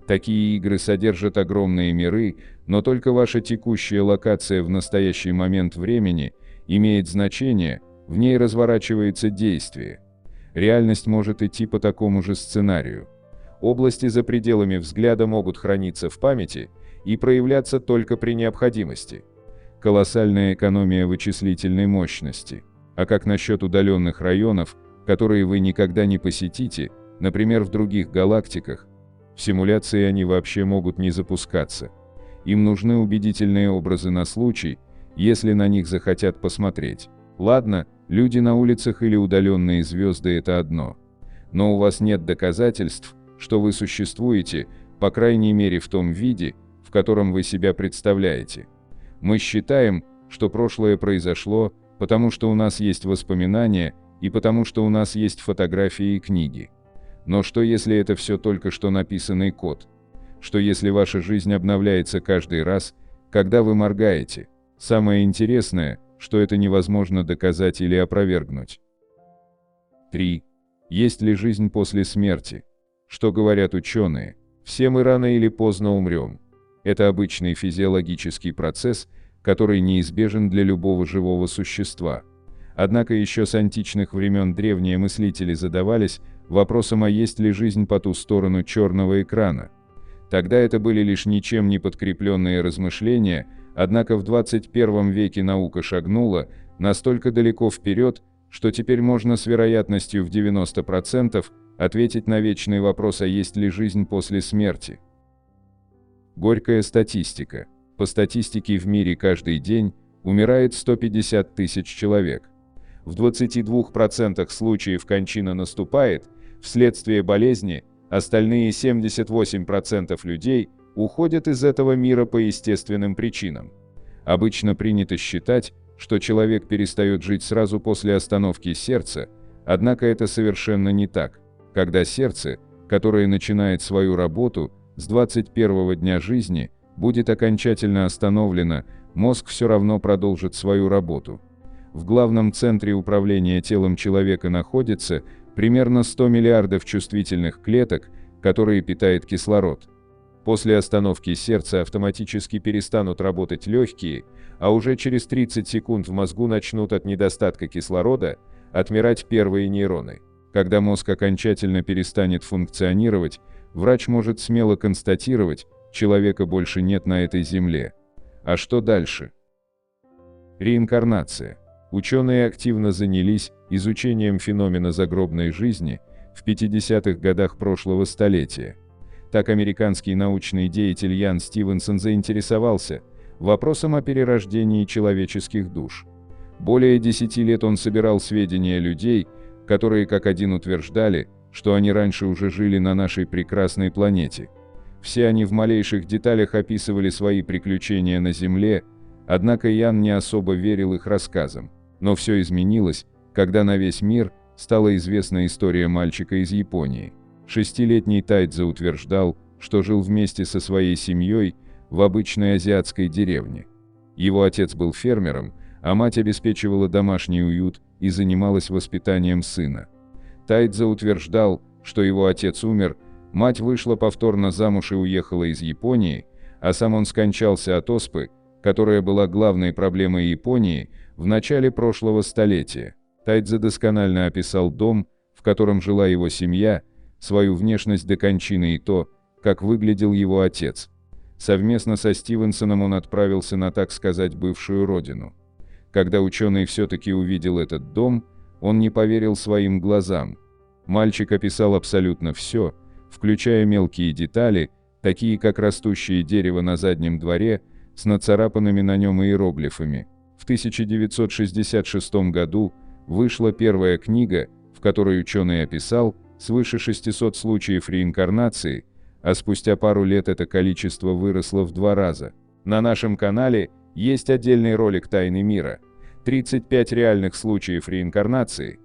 A: Такие игры содержат огромные миры, но только ваша текущая локация в настоящий момент времени имеет значение, в ней разворачивается действие. Реальность может идти по такому же сценарию. Области за пределами взгляда могут храниться в памяти и проявляться только при необходимости. Колоссальная экономия вычислительной мощности. А как насчет удаленных районов, которые вы никогда не посетите, например, в других галактиках? В симуляции они вообще могут не запускаться. Им нужны убедительные образы на случай, если на них захотят посмотреть. Ладно, люди на улицах или удаленные звезды – это одно. Но у вас нет доказательств, что вы существуете, по крайней мере в том виде, в котором вы себя представляете. Мы считаем, что прошлое произошло, потому что у нас есть воспоминания и потому что у нас есть фотографии и книги. Но что если это все только что написанный код? Что если ваша жизнь обновляется каждый раз, когда вы моргаете? Самое интересное, что это невозможно доказать или опровергнуть. 3. Есть ли жизнь после смерти? Что говорят ученые? Все мы рано или поздно умрем. Это обычный физиологический процесс, который неизбежен для любого живого существа. Однако еще с античных времен древние мыслители задавались вопросом, а есть ли жизнь по ту сторону черного экрана. Тогда это были лишь ничем не подкрепленные размышления, однако в 21 веке наука шагнула настолько далеко вперед, что теперь можно с вероятностью в 90% ответить на вечный вопрос, а есть ли жизнь после смерти. Горькая статистика. По статистике в мире каждый день умирает 150 тысяч человек. В 22% случаев кончина наступает вследствие болезни, остальные 78% людей уходят из этого мира по естественным причинам. Обычно принято считать, что человек перестает жить сразу после остановки сердца, однако это совершенно не так. Когда сердце, которое начинает свою работу с 21-го дня жизни, будет окончательно остановлено, мозг все равно продолжит свою работу. В главном центре управления телом человека находится примерно 100 миллиардов чувствительных клеток, которые питает кислород. После остановки сердца автоматически перестанут работать легкие, а уже через 30 секунд в мозгу начнут от недостатка кислорода отмирать первые нейроны. Когда мозг окончательно перестанет функционировать, врач может смело констатировать, человека больше нет на этой земле. А что дальше? Реинкарнация. Ученые активно занялись изучением феномена загробной жизни в 50-х годах прошлого столетия. Так американский научный деятель Ян Стивенсон заинтересовался вопросом о перерождении человеческих душ. Более 10 лет он собирал сведения людей, которые как один утверждали, что они раньше уже жили на нашей прекрасной планете. Все они в малейших деталях описывали свои приключения на Земле, однако Ян не особо верил их рассказам. Но все изменилось, когда на весь мир стала известна история мальчика из Японии. 6-летний Тайдзе утверждал, что жил вместе со своей семьей в обычной азиатской деревне. Его отец был фермером, а мать обеспечивала домашний уют и занималась воспитанием сына. Тайдзе утверждал, что его отец умер, мать вышла повторно замуж и уехала из Японии, а сам он скончался от оспы, которая была главной проблемой Японии в начале прошлого столетия. Тайдзе досконально описал дом, в котором жила его семья, свою внешность до кончины и то, как выглядел его отец. Совместно со Стивенсоном он отправился на, так сказать, бывшую родину. Когда ученый все-таки увидел этот дом, он не поверил своим глазам. Мальчик описал абсолютно все, включая мелкие детали, такие как растущее дерево на заднем дворе с нацарапанными на нем иероглифами. В 1966 году вышла первая книга, в которой ученый описал свыше 600 случаев реинкарнации, а спустя пару лет это количество выросло в 2 раза. На нашем канале есть отдельный ролик «Тайны мира» — 35 реальных случаев реинкарнации.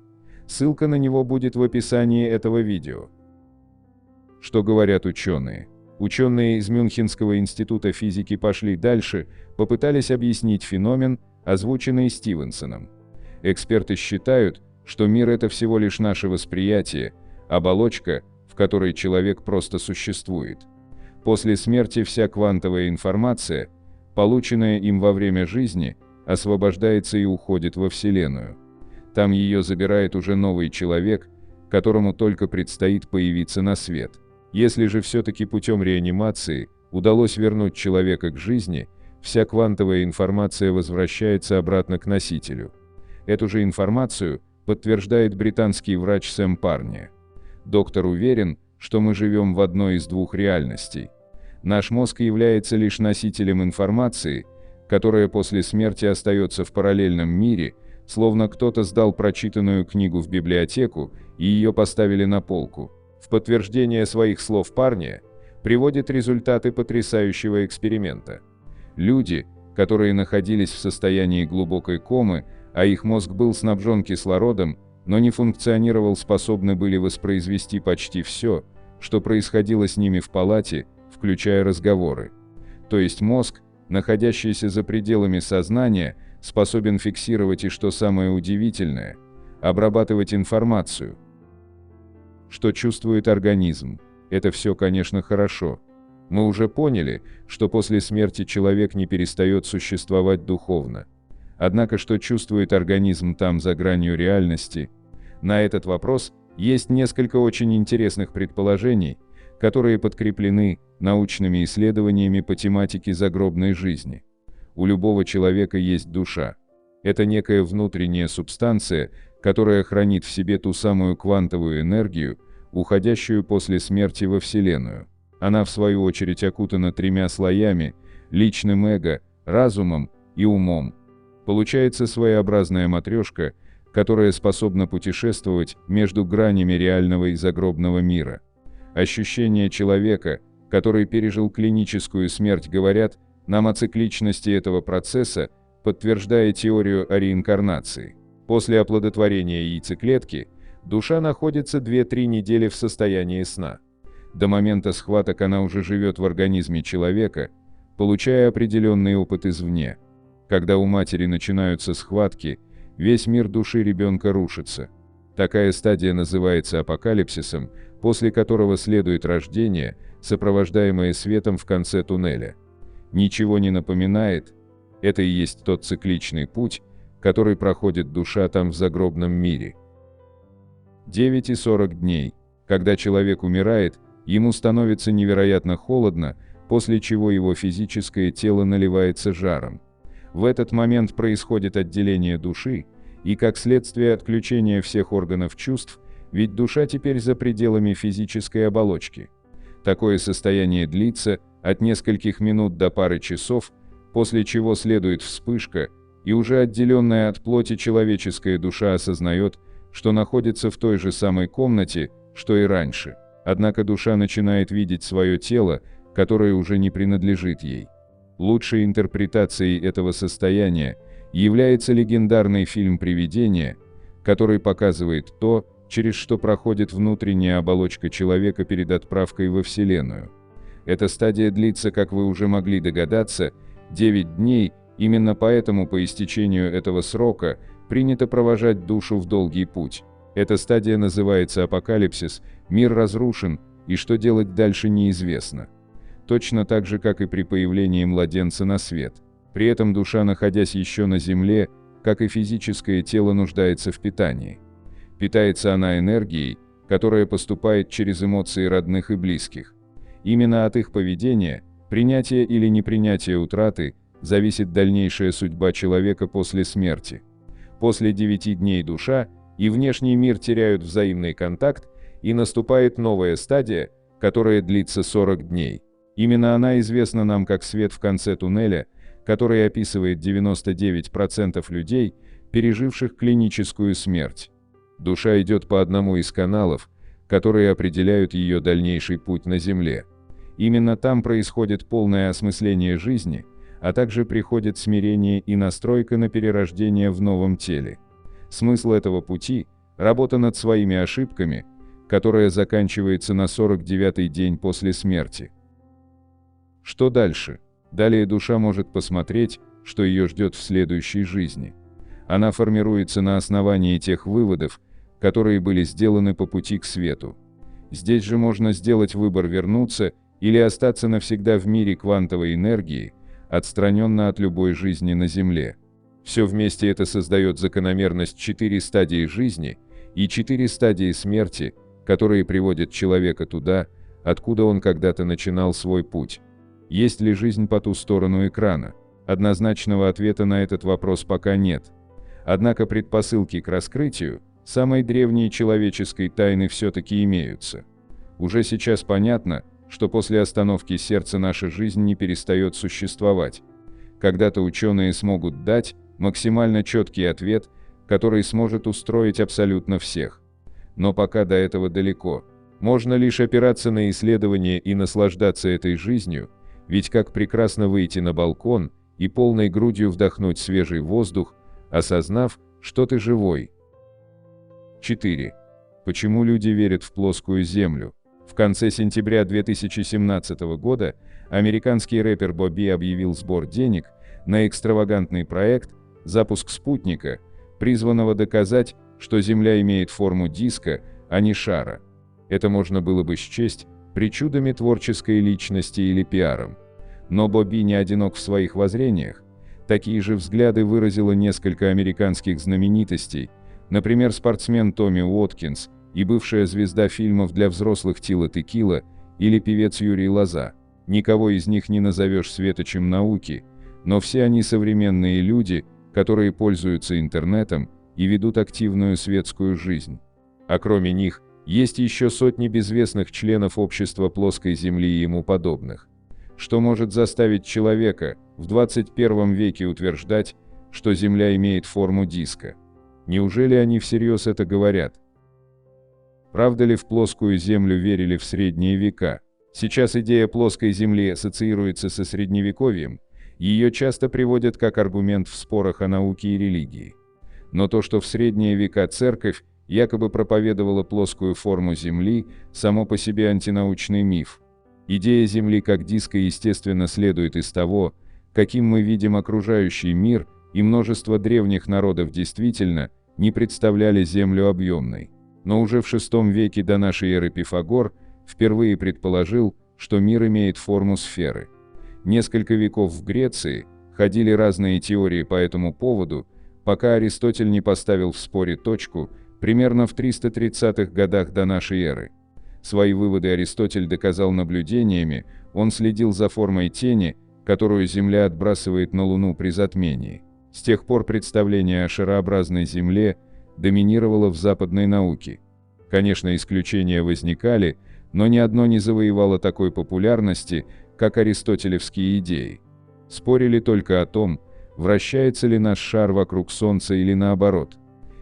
A: Ссылка на него будет в описании этого видео. Что говорят ученые? Ученые из Мюнхенского института физики пошли дальше, попытались объяснить феномен, озвученный Стивенсоном. Эксперты считают, что мир — это всего лишь наше восприятие, оболочка, в которой человек просто существует. После смерти вся квантовая информация, полученная им во время жизни, освобождается и уходит во Вселенную. Там ее забирает уже новый человек, которому только предстоит появиться на свет. Если же все-таки путем реанимации удалось вернуть человека к жизни, вся квантовая информация возвращается обратно к носителю. Эту же информацию подтверждает британский врач Сэм Парни. Доктор уверен, что мы живем в одной из 2 реальностей. Наш мозг является лишь носителем информации, которая после смерти остается в параллельном мире, словно кто-то сдал прочитанную книгу в библиотеку и ее поставили на полку. В подтверждение своих слов Парни приводит результаты потрясающего эксперимента. Люди, которые находились в состоянии глубокой комы, а их мозг был снабжен кислородом, но не функционировал, способны были воспроизвести почти все, что происходило с ними в палате, включая разговоры. То есть мозг, находящийся за пределами сознания, способен фиксировать и, что самое удивительное, обрабатывать информацию. Что чувствует организм? Это все, конечно, хорошо. Мы уже поняли, что после смерти человек не перестает существовать духовно. Однако, что чувствует организм там за гранью реальности? На этот вопрос есть несколько очень интересных предположений, которые подкреплены научными исследованиями по тематике загробной жизни. У любого человека есть душа. Это некая внутренняя субстанция, которая хранит в себе ту самую квантовую энергию, уходящую после смерти во Вселенную. Она, в свою очередь, окутана 3 слоями – личным эго, разумом и умом. Получается своеобразная матрешка, которая способна путешествовать между гранями реального и загробного мира. Ощущения человека, который пережил клиническую смерть, говорят нам о цикличности этого процесса, подтверждая теорию о реинкарнации. После оплодотворения яйцеклетки душа находится 2-3 недели в состоянии сна. До момента схваток она уже живет в организме человека, получая определенный опыт извне. Когда у матери начинаются схватки, весь мир души ребенка рушится. Такая стадия называется апокалипсисом, после которого следует рождение, сопровождаемое светом в конце туннеля. Ничего не напоминает? Это и есть тот цикличный путь, который проходит душа там в загробном мире. 9 и 40 дней. Когда человек умирает, ему становится невероятно холодно, после чего его физическое тело наливается жаром. В этот момент происходит отделение души, и как следствие отключения всех органов чувств, ведь душа теперь за пределами физической оболочки. Такое состояние длится от нескольких минут до пары часов, после чего следует вспышка, и уже отделенная от плоти человеческая душа осознает, что находится в той же самой комнате, что и раньше. Однако душа начинает видеть свое тело, которое уже не принадлежит ей. Лучшей интерпретацией этого состояния является легендарный фильм «Привидение», который показывает то, через что проходит внутренняя оболочка человека перед отправкой во Вселенную. Эта стадия длится, как вы уже могли догадаться, 9 дней, именно поэтому по истечению этого срока принято провожать душу в долгий путь. Эта стадия называется апокалипсис, мир разрушен, и что делать дальше неизвестно. Точно так же, как и при появлении младенца на свет. При этом душа, находясь еще на земле, как и физическое тело, нуждается в питании. Питается она энергией, которая поступает через эмоции родных и близких. Именно от их поведения, принятия или непринятия утраты, зависит дальнейшая судьба человека после смерти. После 9 дней душа и внешний мир теряют взаимный контакт, и наступает новая стадия, которая длится 40 дней. Именно она известна нам как свет в конце туннеля, который описывает 99% людей, переживших клиническую смерть. Душа идет по одному из каналов, которые определяют ее дальнейший путь на Земле. Именно там происходит полное осмысление жизни, а также приходит смирение и настройка на перерождение в новом теле. Смысл этого пути – работа над своими ошибками, которая заканчивается на 49-й день после смерти. Что дальше? Далее душа может посмотреть, что ее ждет в следующей жизни. Она формируется на основании тех выводов, которые были сделаны по пути к свету. Здесь же можно сделать выбор вернуться или остаться навсегда в мире квантовой энергии, отстраненно от любой жизни на Земле. Все вместе это создает закономерность 4 стадии жизни и 4 стадии смерти, которые приводят человека туда, откуда он когда-то начинал свой путь. Есть ли жизнь по ту сторону экрана? Однозначного ответа на этот вопрос пока нет. Однако предпосылки к раскрытию самой древней человеческой тайны все-таки имеются. Уже сейчас понятно, что после остановки сердца наша жизнь не перестает существовать. Когда-то ученые смогут дать максимально четкий ответ, который сможет устроить абсолютно всех. Но пока до этого далеко. Можно лишь опираться на исследования и наслаждаться этой жизнью, ведь как прекрасно выйти на балкон и полной грудью вдохнуть свежий воздух, осознав, что ты живой. 4. Почему люди верят в плоскую Землю? В конце сентября 2017 года американский рэпер Bobby объявил сбор денег на экстравагантный проект «Запуск спутника», призванного доказать, что Земля имеет форму диска, а не шара. Это можно было бы счесть причудами творческой личности или пиаром. Но Bobby не одинок в своих воззрениях. Такие же взгляды выразило несколько американских знаменитостей, например, спортсмен Томми Уоткинс и бывшая звезда фильмов для взрослых Тила Текила или певец Юрий Лоза. Никого из них не назовешь светочем науки, но все они современные люди, которые пользуются интернетом и ведут активную светскую жизнь. А кроме них, есть еще сотни безвестных членов общества плоской Земли и ему подобных. Что может заставить человека в 21 веке утверждать, что Земля имеет форму диска? Неужели они всерьез это говорят? Правда ли в плоскую Землю верили в средние века? Сейчас идея плоской Земли ассоциируется со средневековьем, ее часто приводят как аргумент в спорах о науке и религии. Но то, что в средние века церковь якобы проповедовала плоскую форму Земли, само по себе антинаучный миф. Идея Земли как диска естественно следует из того, каким мы видим окружающий мир, и множество древних народов действительно не представляли Землю объемной. Но уже в VI веке до нашей эры Пифагор впервые предположил, что мир имеет форму сферы. Несколько веков в Греции ходили разные теории по этому поводу, пока Аристотель не поставил в споре точку примерно в 330-х годах до нашей эры. Свои выводы Аристотель доказал наблюдениями, он следил за формой тени, которую Земля отбрасывает на Луну при затмении. С тех пор представление о шарообразной Земле доминировало в западной науке. Конечно, исключения возникали, но ни одно не завоевало такой популярности, как аристотелевские идеи. Спорили только о том, вращается ли наш шар вокруг Солнца или наоборот.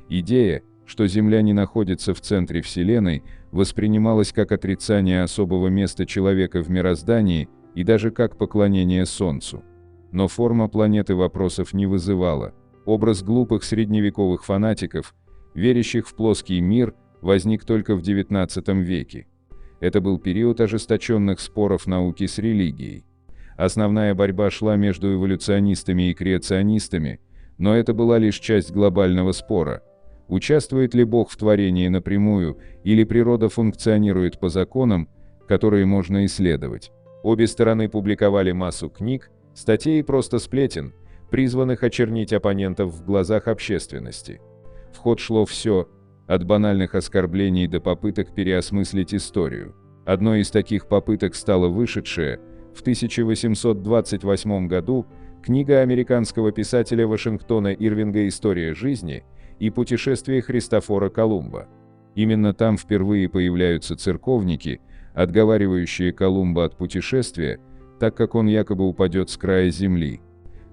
A: Идея, что Земля не находится в центре Вселенной, воспринималась как отрицание особого места человека в мироздании и даже как поклонение Солнцу. Но форма планеты вопросов не вызывала. Образ глупых средневековых фанатиков, верящих в плоский мир, возник только в XIX веке. Это был период ожесточенных споров науки с религией. Основная борьба шла между эволюционистами и креационистами, но это была лишь часть глобального спора. Участвует ли Бог в творении напрямую, или природа функционирует по законам, которые можно исследовать? Обе стороны публиковали массу книг, статей и просто сплетен, призванных очернить оппонентов в глазах общественности. В ход шло все, от банальных оскорблений до попыток переосмыслить историю. Одной из таких попыток стала вышедшая в 1828 году книга американского писателя Вашингтона Ирвинга «История жизни» и путешествия Христофора Колумба. Именно там впервые появляются церковники, отговаривающие Колумба от путешествия, так как он якобы упадет с края земли.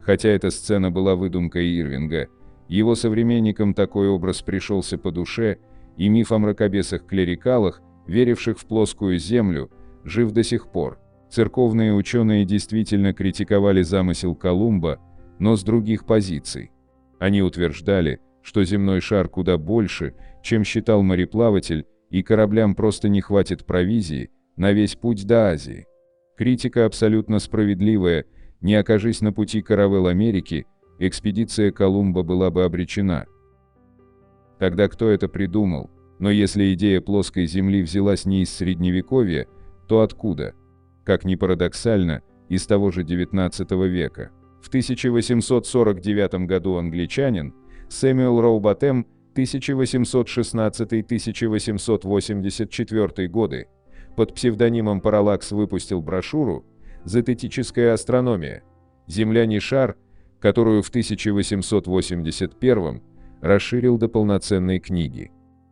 A: Хотя эта сцена была выдумкой Ирвинга, его современникам такой образ пришелся по душе, и миф о мракобесах-клерикалах, веривших в плоскую землю, жив до сих пор. Церковные ученые действительно критиковали замысел Колумба, но с других позиций. Они утверждали, что земной шар куда больше, чем считал мореплаватель, и кораблям просто не хватит провизии на весь путь до Азии. Критика абсолютно справедливая, не окажись на пути каравелл Америки, экспедиция Колумба была бы обречена. Тогда кто это придумал? Но если идея плоской Земли взялась не из Средневековья, то откуда? Как ни парадоксально, из того же XIX века. В 1849 году англичанин Сэмюэл Роубатем 1816-1884 годы под псевдонимом Параллакс выпустил брошюру «Зететическая астрономия. Земля не шар», которую в 1881 расширил до полноценной книги.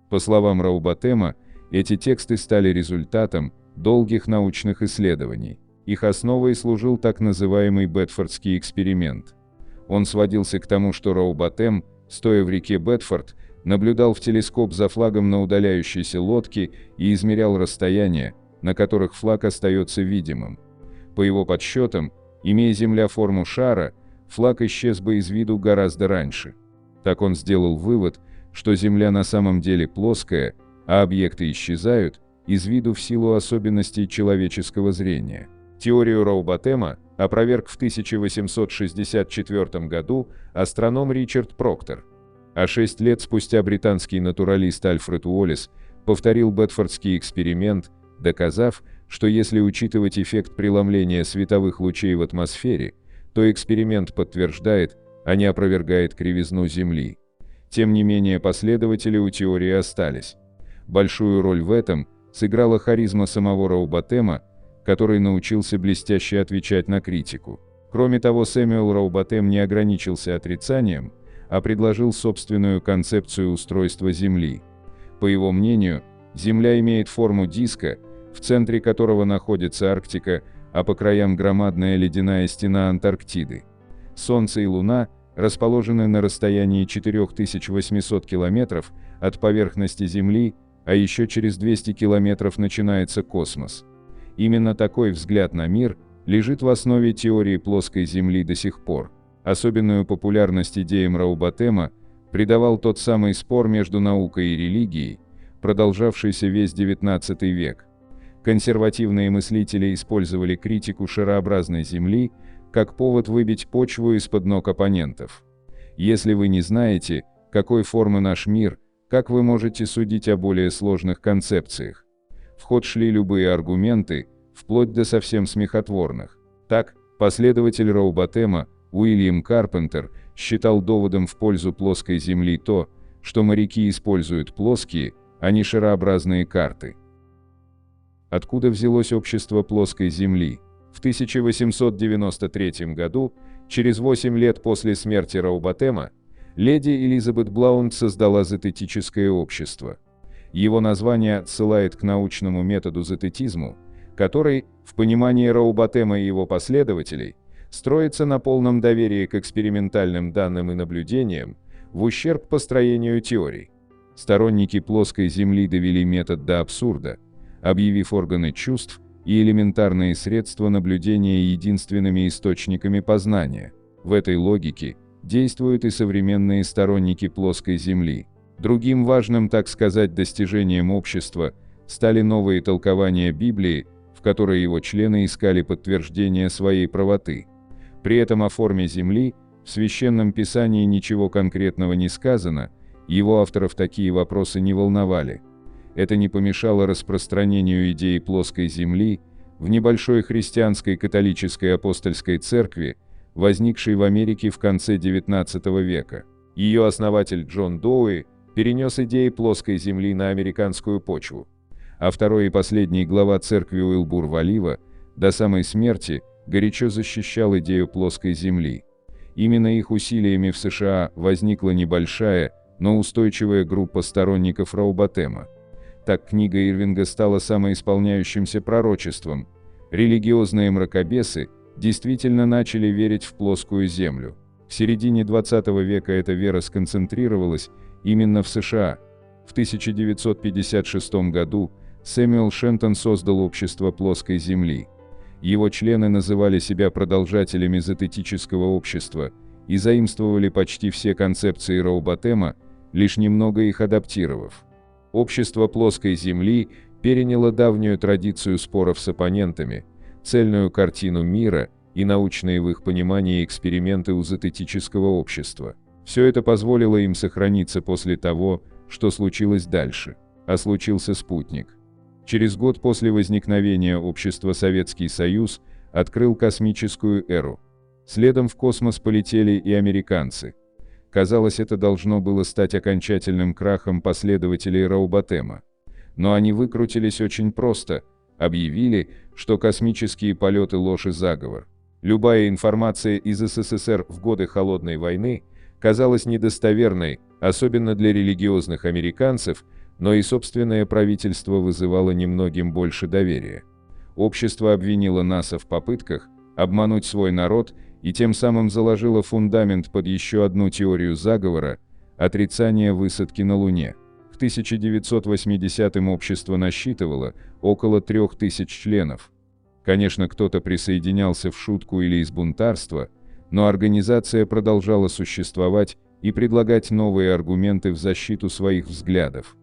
A: По словам Роубатема, эти тексты стали результатом долгих научных исследований. Их основой служил так называемый Бетфордский эксперимент. Он сводился к тому, что Роубатем, стоя в реке Бетфорд, наблюдал в телескоп за флагом на удаляющейся лодке и измерял расстояния, на которых флаг остается видимым. По его подсчетам, имея Земля форму шара, флаг исчез бы из виду гораздо раньше. Так он сделал вывод, что Земля на самом деле плоская, а объекты исчезают из виду в силу особенностей человеческого зрения. Теорию Роубатема опроверг в 1864 году астроном Ричард Проктор. А 6 лет спустя британский натуралист Альфред Уоллес повторил Бетфордский эксперимент, доказав, что если учитывать эффект преломления световых лучей в атмосфере, то эксперимент подтверждает, а не опровергает кривизну Земли. Тем не менее, последователи у теории остались. Большую роль в этом сыграла харизма самого Роубатема, который научился блестяще отвечать на критику. Кроме того, Сэмюэл Роубатем не ограничился отрицанием, а предложил собственную концепцию устройства Земли. По его мнению, Земля имеет форму диска, в центре которого находится Арктика, а по краям громадная ледяная стена Антарктиды. Солнце и Луна расположены на расстоянии 4800 километров от поверхности Земли, а еще через 200 километров начинается космос. Именно такой взгляд на мир лежит в основе теории плоской Земли до сих пор. Особенную популярность идеям Роубатема придавал тот самый спор между наукой и религией, продолжавшийся весь XIX век. Консервативные мыслители использовали критику шарообразной Земли как повод выбить почву из-под ног оппонентов. Если вы не знаете, какой формы наш мир, как вы можете судить о более сложных концепциях? В ход шли любые аргументы, вплоть до совсем смехотворных. Так, последователь Роубатема Уильям Карпентер считал доводом в пользу плоской Земли то, что моряки используют плоские, а не шарообразные карты. Откуда взялось общество плоской Земли? В 1893 году, через 8 лет после смерти Роубатема, леди Элизабет Блаунд создала зететическое общество. Его название отсылает к научному методу зететизму, который, в понимании Роубатема и его последователей, строится на полном доверии к экспериментальным данным и наблюдениям, в ущерб построению теорий. Сторонники плоской Земли довели метод до абсурда, объявив органы чувств и элементарные средства наблюдения единственными источниками познания. В этой логике действуют и современные сторонники плоской Земли. Другим важным, так сказать, достижением общества стали новые толкования Библии, в которой его члены искали подтверждение своей правоты. При этом о форме Земли в Священном Писании ничего конкретного не сказано, его авторов такие вопросы не волновали. Это не помешало распространению идеи плоской Земли в небольшой христианской католической апостольской церкви, возникшей в Америке в конце XIX века. Ее основатель Джон Доуи перенес идеи плоской Земли на американскую почву. А второй и последний глава церкви Уилбур Валива до самой смерти горячо защищал идею плоской Земли. Именно их усилиями в США возникла небольшая, но устойчивая группа сторонников Роубатема. Так книга Ирвинга стала самоисполняющимся пророчеством. Религиозные мракобесы действительно начали верить в плоскую Землю. В середине XX века эта вера сконцентрировалась именно в США. В 1956 году Сэмюэл Шентон создал общество плоской Земли. Его члены называли себя продолжателями зететического общества и заимствовали почти все концепции Роубатема, лишь немного их адаптировав. Общество плоской Земли переняло давнюю традицию споров с оппонентами, цельную картину мира и научные в их понимании эксперименты у зететического общества. Все это позволило им сохраниться после того, что случилось дальше. А случился спутник. Через год после возникновения общества Советский Союз открыл космическую эру. Следом в космос полетели и американцы. Казалось, это должно было стать окончательным крахом последователей Роубатема. Но они выкрутились очень просто, объявили, что космические полеты – ложь и заговор. Любая информация из СССР в годы Холодной войны казалась недостоверной, особенно для религиозных американцев, но и собственное правительство вызывало немногим больше доверия. Общество обвинило НАСА в попытках обмануть свой народ и тем самым заложило фундамент под еще одну теорию заговора – отрицание высадки на Луне. К 1980-м общество насчитывало около 3000 членов. Конечно, кто-то присоединялся в шутку или из бунтарства, но организация продолжала существовать и предлагать новые аргументы в защиту своих взглядов.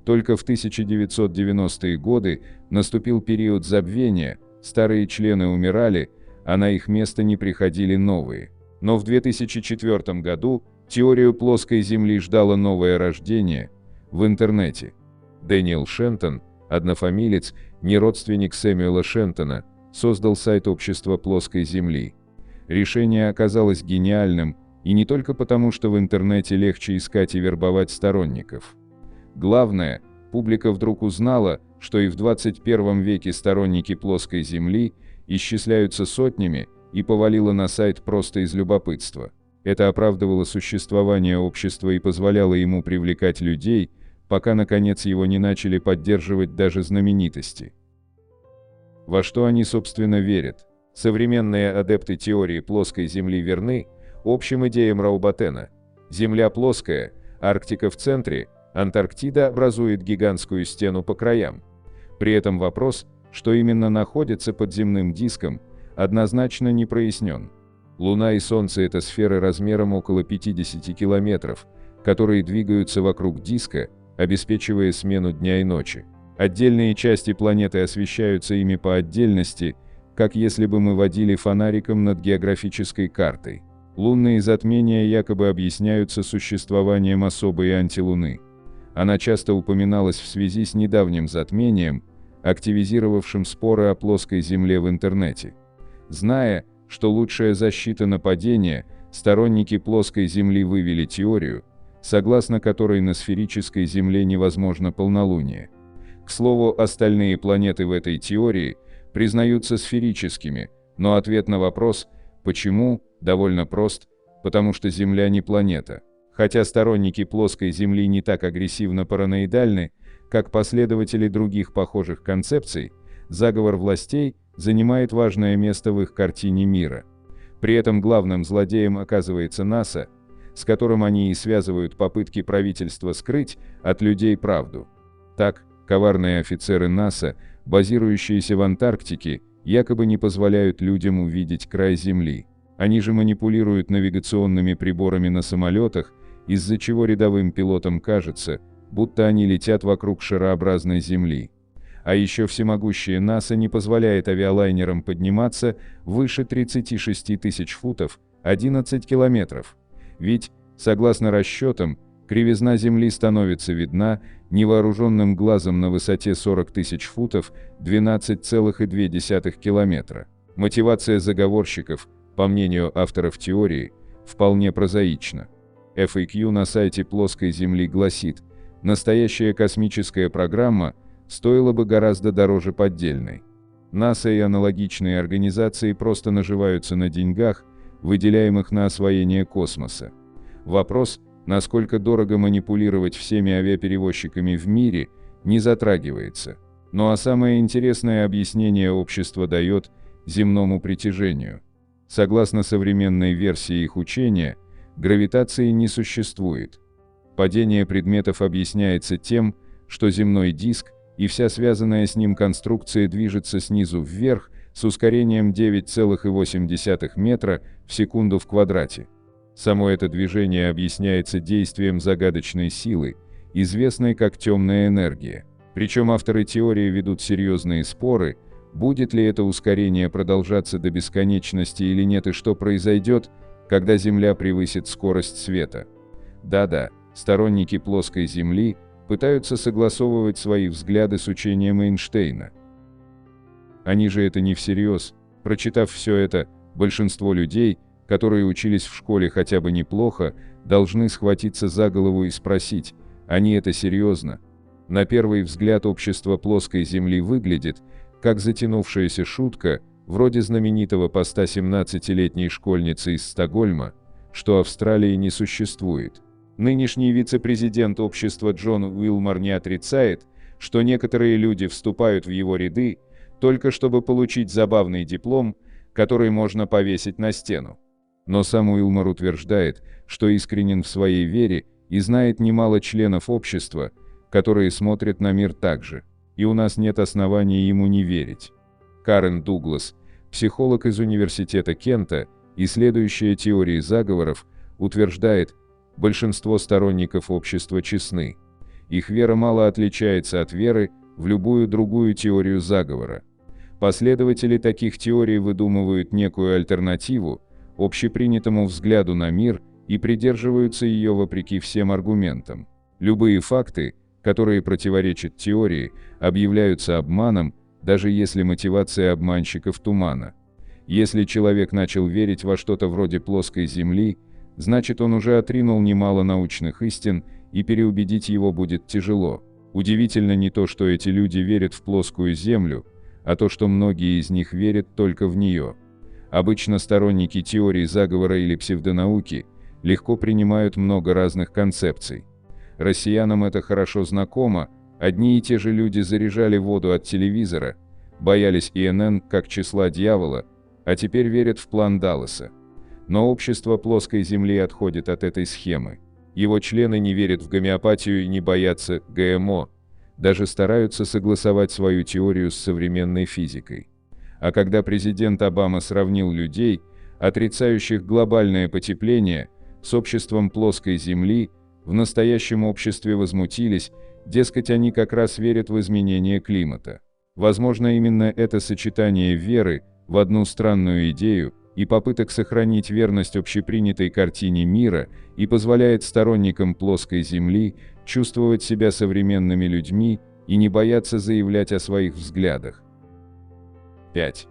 A: Только в 1990-е годы наступил период забвения, старые члены умирали, а на их место не приходили новые. Но в 2004 году теорию плоской Земли ждало новое рождение в интернете. Дэниел Шентон, однофамилец, не родственник Сэмюэла Шентона, создал сайт общества плоской Земли. Решение оказалось гениальным, и не только потому, что в интернете легче искать и вербовать сторонников. Главное, публика вдруг узнала, что и в 21 веке сторонники плоской Земли исчисляются сотнями, и повалила на сайт просто из любопытства. Это оправдывало существование общества и позволяло ему привлекать людей, пока наконец его не начали поддерживать даже знаменитости. Во что они, собственно, верят? Современные адепты теории плоской Земли верны общим идеям Роубатема. Земля плоская, Арктика в центре, Антарктида образует гигантскую стену по краям. При этом вопрос, что именно находится под земным диском, однозначно не прояснен. Луна и Солнце – это сферы размером около 50 километров, которые двигаются вокруг диска, обеспечивая смену дня и ночи. Отдельные части планеты освещаются ими по отдельности, как если бы мы водили фонариком над географической картой. Лунные затмения якобы объясняются существованием особой антилуны. Она часто упоминалась в связи с недавним затмением, активизировавшим споры о плоской Земле в интернете. Зная, что лучшая защита нападения, сторонники плоской Земли вывели теорию, согласно которой на сферической Земле невозможно полнолуние. К К слову, остальные планеты в этой теории признаются сферическими, но ответ на вопрос «почему?» довольно прост, потому что Земля не планета. Хотя сторонники плоской Земли не так агрессивно параноидальны, как последователи других похожих концепций, заговор властей занимает важное место в их картине мира. При этом главным злодеем оказывается НАСА, с которым они и связывают попытки правительства скрыть от людей правду. Так, коварные офицеры НАСА, базирующиеся в Антарктике, якобы не позволяют людям увидеть край Земли. Они же манипулируют навигационными приборами на самолетах, из-за чего рядовым пилотам кажется, будто они летят вокруг шарообразной Земли. А еще всемогущее НАСА не позволяет авиалайнерам подниматься выше 36 тысяч футов, 11 километров. Ведь, согласно расчетам, кривизна Земли становится видна невооруженным глазом на высоте 40 тысяч футов, 12,2 километра. Мотивация заговорщиков, по мнению авторов теории, вполне прозаична. FAQ на сайте плоской Земли гласит: настоящая космическая программа стоила бы гораздо дороже поддельной. НАСА и аналогичные организации просто наживаются на деньгах, выделяемых на освоение космоса. Вопрос, насколько дорого манипулировать всеми авиаперевозчиками в мире, не затрагивается. Ну а самое интересное объяснение общество дает земному притяжению. Согласно современной версии их учения, гравитации не существует. Падение предметов объясняется тем, что земной диск и вся связанная с ним конструкция движется снизу вверх с ускорением 9,8 метра в секунду в квадрате. Само это движение объясняется действием загадочной силы, известной как темная энергия. Причем авторы теории ведут серьезные споры, будет ли это ускорение продолжаться до бесконечности или нет, и что произойдет, когда Земля превысит скорость света. Да-да, сторонники плоской Земли пытаются согласовывать свои взгляды с учением Эйнштейна. Они же это не всерьез. Прочитав все это, большинство людей, которые учились в школе хотя бы неплохо, должны схватиться за голову и спросить, они это серьезно? На первый взгляд общество плоской Земли выглядит как затянувшаяся шутка, вроде знаменитого поста 17-летней школьницы из Стокгольма, что Австралии не существует. Нынешний вице-президент общества Джон Уилмор не отрицает, что некоторые люди вступают в его ряды, только чтобы получить забавный диплом, который можно повесить на стену. Но сам Уилмор утверждает, что искренен в своей вере и знает немало членов общества, которые смотрят на мир так же, и у нас нет оснований ему не верить. Карен Дуглас, психолог из Университета Кента, исследующая теории заговоров, утверждает, большинство сторонников общества честны. Их вера мало отличается от веры в любую другую теорию заговора. Последователи таких теорий выдумывают некую альтернативу общепринятому взгляду на мир и придерживаются ее вопреки всем аргументам. Любые факты, которые противоречат теории, объявляются обманом, даже если мотивация обманщиков туманна. Если человек начал верить во что-то вроде плоской Земли, значит он уже отринул немало научных истин, и переубедить его будет тяжело. Удивительно не то, что эти люди верят в плоскую Землю, а то, что многие из них верят только в нее. Обычно сторонники теории заговора или псевдонауки легко принимают много разных концепций. Россиянам это хорошо знакомо, одни и те же люди заряжали воду от телевизора, боялись ИНН как числа дьявола, а теперь верят в план Далласа. Но общество плоской Земли отходит от этой схемы. Его члены не верят в гомеопатию и не боятся ГМО, даже стараются согласовать свою теорию с современной физикой. А когда президент Обама сравнил людей, отрицающих глобальное потепление, с обществом плоской Земли, в настоящем обществе возмутились, дескать, они как раз верят в изменение климата. Возможно, именно это сочетание веры в одну странную идею и попыток сохранить верность общепринятой картине мира и позволяет сторонникам плоской Земли чувствовать себя современными людьми и не бояться заявлять о своих взглядах. 5.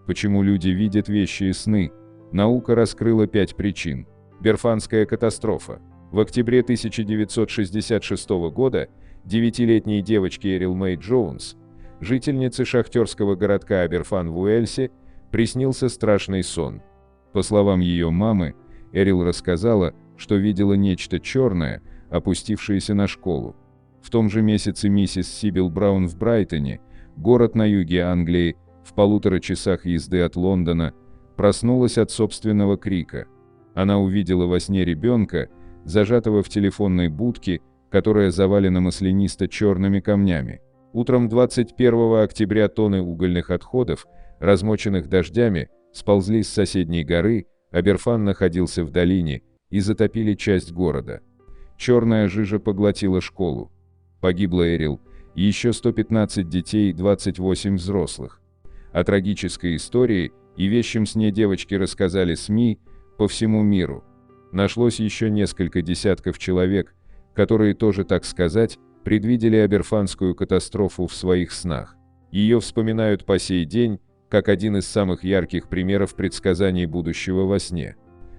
A: Почему люди видят вещи и сны? Наука раскрыла 5 причин. Берфанская катастрофа. В октябре 1966 года 9-летней девочке Эрил Мэй Джонс, жительнице шахтерского городка Аберфан в Уэльсе, приснился страшный сон. По словам ее мамы, Эрил рассказала, что видела нечто черное, опустившееся на школу. В том же месяце миссис Сибил Браун в Брайтоне, город на юге Англии, в 1,5 часах езды от Лондона, проснулась от собственного крика. Она увидела во сне ребенка, зажатого в телефонной будке, которая завалена маслянисто-черными камнями. Утром 21 октября тонны угольных отходов, размоченных дождями, сползли с соседней горы, Аберфан находился в долине, и затопили часть города. Черная жижа поглотила школу. Погибла Эрил, и еще 115 детей и 28 взрослых. О трагической истории и вещем сне девочки рассказали СМИ по всему миру. Нашлось еще несколько десятков человек, которые тоже, так сказать, предвидели аберфанскую катастрофу в своих снах. Ее вспоминают по сей день, как один из самых ярких примеров предсказаний будущего во сне.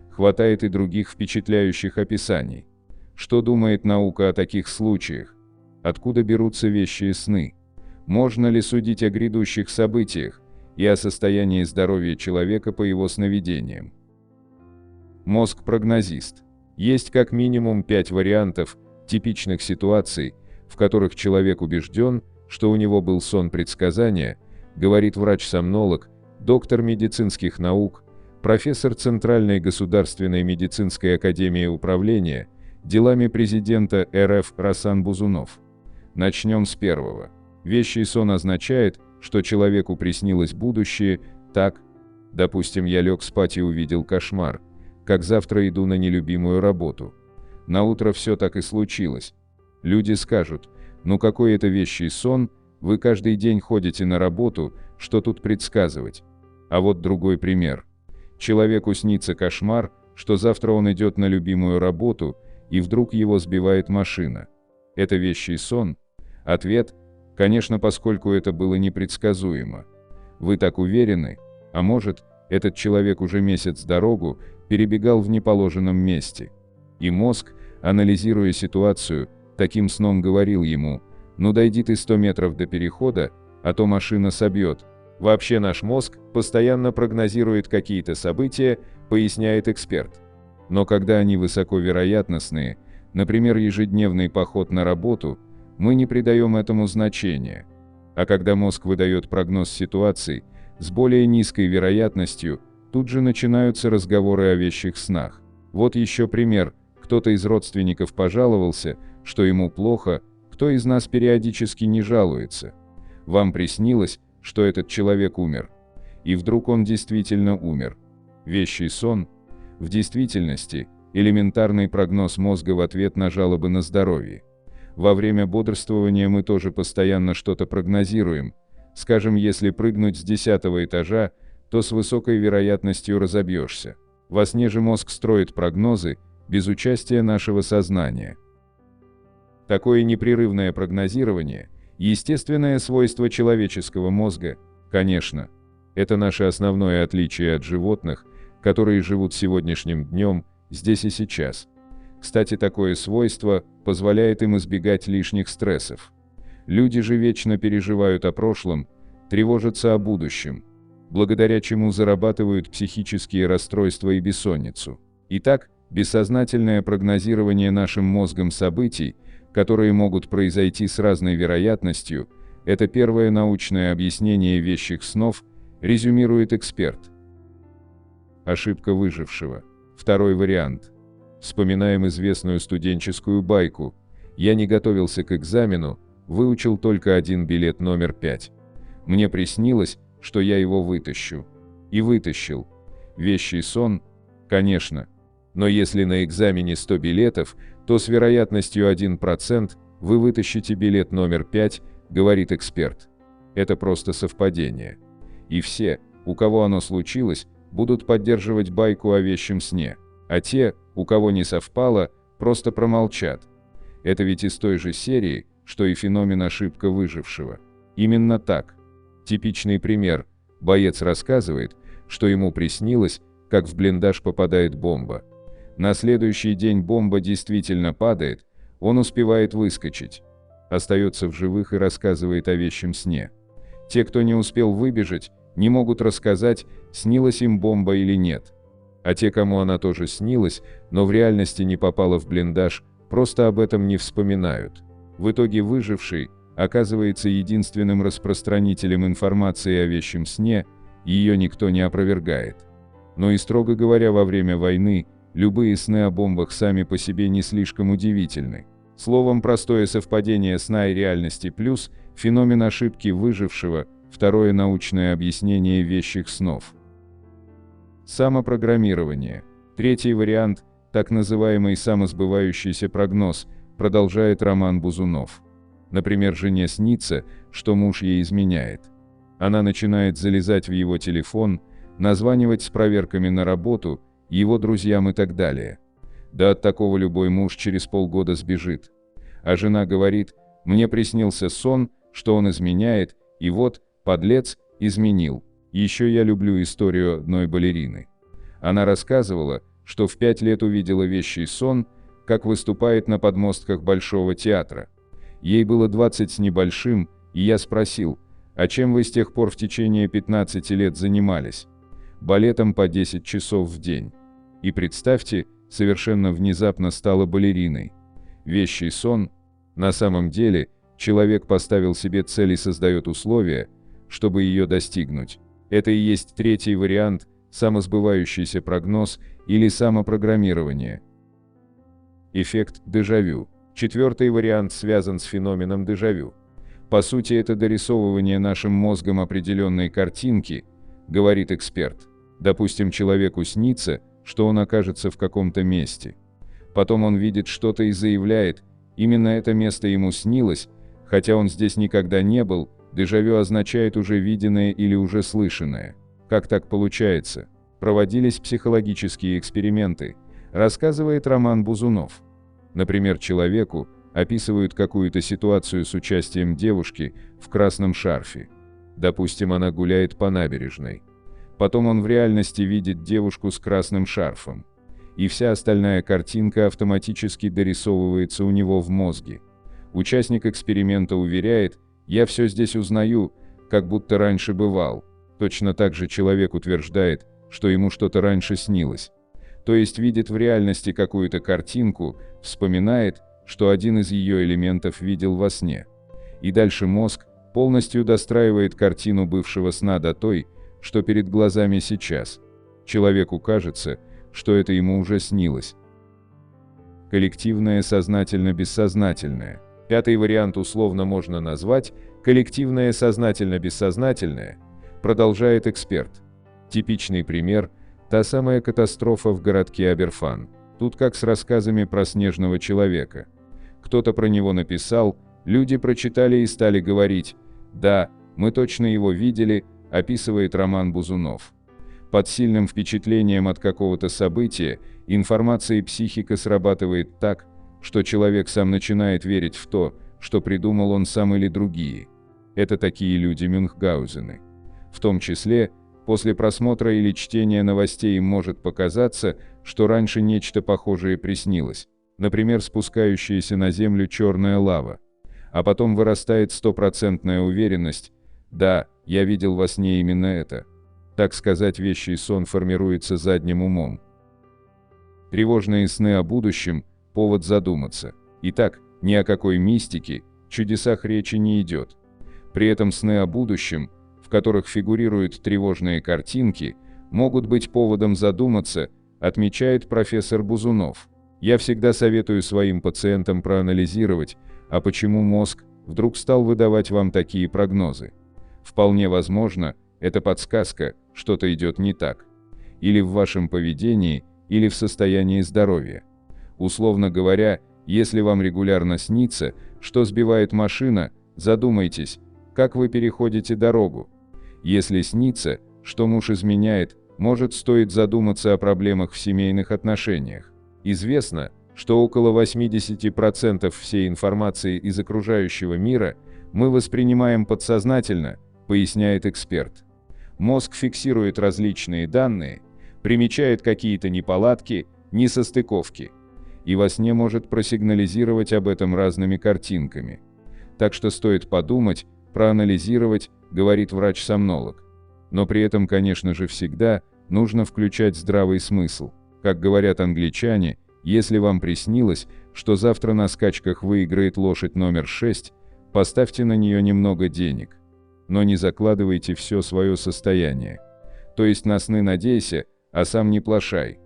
A: Хватает и других впечатляющих описаний. Что думает наука о таких случаях? Откуда берутся вещие сны? Можно ли судить о грядущих событиях и о состоянии здоровья человека по его сновидениям? Мозг-прогнозист. Есть как минимум 5 вариантов типичных ситуаций, в которых человек убежден, что у него был сон предсказания, говорит врач-сомнолог, доктор медицинских наук, профессор Центральной государственной медицинской академии управления делами президента РФ Расан Бузунов. Начнем с первого. Вещий сон означает, что человеку приснилось будущее так, допустим, я лег спать и увидел кошмар, как завтра иду на нелюбимую работу. Наутро все так и случилось. Люди скажут, ну какой это вещий сон, вы каждый день ходите на работу, что тут предсказывать? А вот другой пример. Человеку снится кошмар, что завтра он идет на любимую работу, и вдруг его сбивает машина. Это вещий сон? Ответ – конечно, поскольку это было непредсказуемо. Вы так уверены? А может, этот человек уже месяц дорогу перебегал в неположенном месте. И мозг, анализируя ситуацию, таким сном говорил ему, ну дойди ты 100 метров до перехода, а то машина собьет. Вообще наш мозг постоянно прогнозирует какие-то события, поясняет эксперт. Но когда они высоковероятностные, например, ежедневный поход на работу, мы не придаем этому значения. А когда мозг выдает прогноз ситуаций с более низкой вероятностью, тут же начинаются разговоры о вещих снах. Вот еще пример. Кто-то из родственников пожаловался, что ему плохо, кто из нас периодически не жалуется. Вам приснилось, что этот человек умер. И вдруг он действительно умер. Вещий сон. В действительности, элементарный прогноз мозга в ответ на жалобы на здоровье. Во время бодрствования мы тоже постоянно что-то прогнозируем. Скажем, если прыгнуть с 10-го этажа, то с высокой вероятностью разобьешься. Во сне же мозг строит прогнозы, без участия нашего сознания. Такое непрерывное прогнозирование – естественное свойство человеческого мозга, конечно. Это наше основное отличие от животных, которые живут сегодняшним днем, здесь и сейчас. Кстати, такое свойство позволяет им избегать лишних стрессов. Люди же вечно переживают о прошлом, тревожатся о будущем, благодаря чему зарабатывают психические расстройства и бессонницу. Итак, бессознательное прогнозирование нашим мозгом событий, которые могут произойти с разной вероятностью, это первое научное объяснение вещих снов, резюмирует эксперт. Ошибка выжившего. Второй вариант. Вспоминаем известную студенческую байку. Я не готовился к экзамену, выучил только один билет номер 5. Мне приснилось, что я его вытащу. И вытащил. Вещий сон? Конечно. Но если на экзамене 100 билетов, то с вероятностью 1% вы вытащите билет номер 5, говорит эксперт. Это просто совпадение. И все, у кого оно случилось, будут поддерживать байку о вещем сне. А те, у кого не совпало, просто промолчат. Это ведь из той же серии, что и феномен ошибка выжившего. Именно так. Типичный пример. Боец рассказывает, что ему приснилось, как в блиндаж попадает бомба. На следующий день бомба действительно падает, он успевает выскочить. остается в живых и рассказывает о вещем сне. Те, кто не успел выбежать, не могут рассказать, снилась им бомба или нет. А те, кому она тоже снилась, но в реальности не попала в блиндаж, просто об этом не вспоминают. В итоге выживший оказывается единственным распространителем информации о вещем сне, и ее никто не опровергает. Но и строго говоря, во время войны любые сны о бомбах сами по себе не слишком удивительны. Словом, простое совпадение сна и реальности плюс феномен ошибки выжившего, второе научное объяснение вещих снов. Самопрограммирование. Третий вариант, так называемый самосбывающийся прогноз, продолжает Роман Бузунов. Например, жене снится, что муж ей изменяет. Она начинает залезать в его телефон, названивать с проверками на работу, его друзьям и так далее. Да от такого любой муж через полгода сбежит. А жена говорит: «Мне приснился сон, что он изменяет, и вот, подлец, изменил». Еще я люблю историю одной балерины. Она рассказывала, что в 5 лет увидела вещий сон, как выступает на подмостках Большого театра. Ей было 20 с небольшим, и я спросил: «А чем вы с тех пор в течение 15 лет занимались?» «Балетом по 10 часов в день». И представьте, совершенно внезапно стала балериной. Вещий сон. На самом деле, человек поставил себе цель и создает условия, чтобы ее достигнуть. Это и есть третий вариант – самосбывающийся прогноз или самопрограммирование. Эффект дежавю. Четвертый вариант связан с феноменом дежавю. По сути, это дорисовывание нашим мозгом определенной картинки, говорит эксперт. Допустим, человеку снится, что он окажется в каком-то месте. Потом он видит что-то и заявляет: именно это место ему снилось, хотя он здесь никогда не был. Дежавю означает уже виденное или уже слышанное. Как так получается? Проводились психологические эксперименты, рассказывает Роман Бузунов. Например, человеку описывают какую-то ситуацию с участием девушки в красном шарфе. Допустим, она гуляет по набережной. Потом он в реальности видит девушку с красным шарфом. И вся остальная картинка автоматически дорисовывается у него в мозге. Участник эксперимента уверяет: «Я все здесь узнаю, как будто раньше бывал». Точно так же человек утверждает, что ему что-то раньше снилось. То есть видит в реальности какую-то картинку, вспоминает, что один из ее элементов видел во сне. И дальше мозг полностью достраивает картину бывшего сна до той, что перед глазами сейчас. Человеку кажется, что это ему уже снилось. Коллективное сознательно-бессознательное. Пятый вариант условно можно назвать коллективное сознательно-бессознательное, продолжает эксперт. Типичный пример – та самая катастрофа в городке Аберфан. Тут как с рассказами про снежного человека. Кто-то про него написал, люди прочитали и стали говорить: «Да, мы точно его видели», описывает Роман Бузунов. Под сильным впечатлением от какого-то события информация и психика срабатывает так, что человек сам начинает верить в то, что придумал он сам или другие. Это такие люди Мюнхгаузены. В том числе, после просмотра или чтения новостей им может показаться, что раньше нечто похожее приснилось, например, спускающаяся на землю черная лава. А потом вырастает стопроцентная уверенность: «Да, я видел во сне именно это». Так сказать, вещий сон формируется задним умом. Тревожные сны о будущем – повод задуматься. Итак, ни о какой мистике, чудесах речи не идет. При этом сны о будущем, в которых фигурируют тревожные картинки, могут быть поводом задуматься, отмечает профессор Бузунов. Я всегда советую своим пациентам проанализировать, а почему мозг вдруг стал выдавать вам такие прогнозы. Вполне возможно, это подсказка, что-то идет не так. Или в вашем поведении, или в состоянии здоровья. Условно говоря, если вам регулярно снится, что сбивает машина, задумайтесь, как вы переходите дорогу. Если снится, что муж изменяет, может, стоит задуматься о проблемах в семейных отношениях. Известно, что около 80% всей информации из окружающего мира мы воспринимаем подсознательно, поясняет эксперт. Мозг фиксирует различные данные, примечает какие-то неполадки, несостыковки, и во сне может просигнализировать об этом разными картинками. Так что стоит подумать, проанализировать, говорит врач-сомнолог. Но при этом, конечно же, всегда нужно включать здравый смысл. Как говорят англичане, если вам приснилось, что завтра на скачках выиграет лошадь номер 6, поставьте на нее немного денег. Но не закладывайте все свое состояние. То есть на сны надейся, а сам не плашай.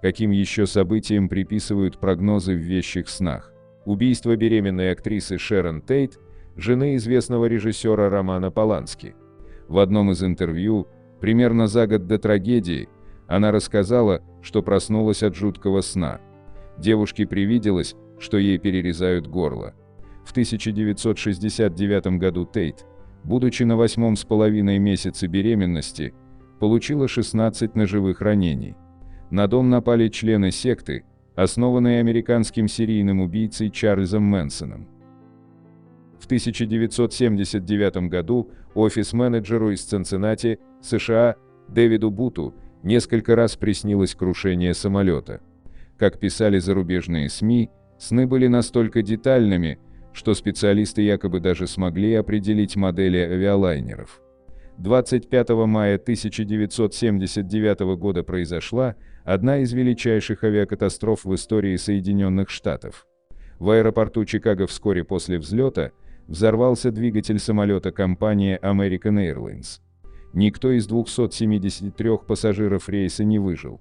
A: Каким еще событиям приписывают прогнозы в вещих снах? Убийство беременной актрисы Шерон Тейт, жены известного режиссера Романа Полански. В одном из интервью, примерно за год до трагедии, она рассказала, что проснулась от жуткого сна. Девушке привиделось, что ей перерезают горло. В 1969 году Тейт, будучи на 8,5 месяце беременности, получила 16 ножевых ранений. На дом напали члены секты, основанной американским серийным убийцей Чарльзом Мэнсоном. В 1979 году офис-менеджеру из Цинциннати, США, Дэвиду Буту несколько раз приснилось крушение самолета. Как писали зарубежные СМИ, сны были настолько детальными, что специалисты якобы даже смогли определить модели авиалайнеров. 25 мая 1979 года произошла одна из величайших авиакатастроф в истории Соединенных Штатов. В аэропорту Чикаго вскоре после взлета взорвался двигатель самолета компании American Airlines. Никто из 273 пассажиров рейса не выжил.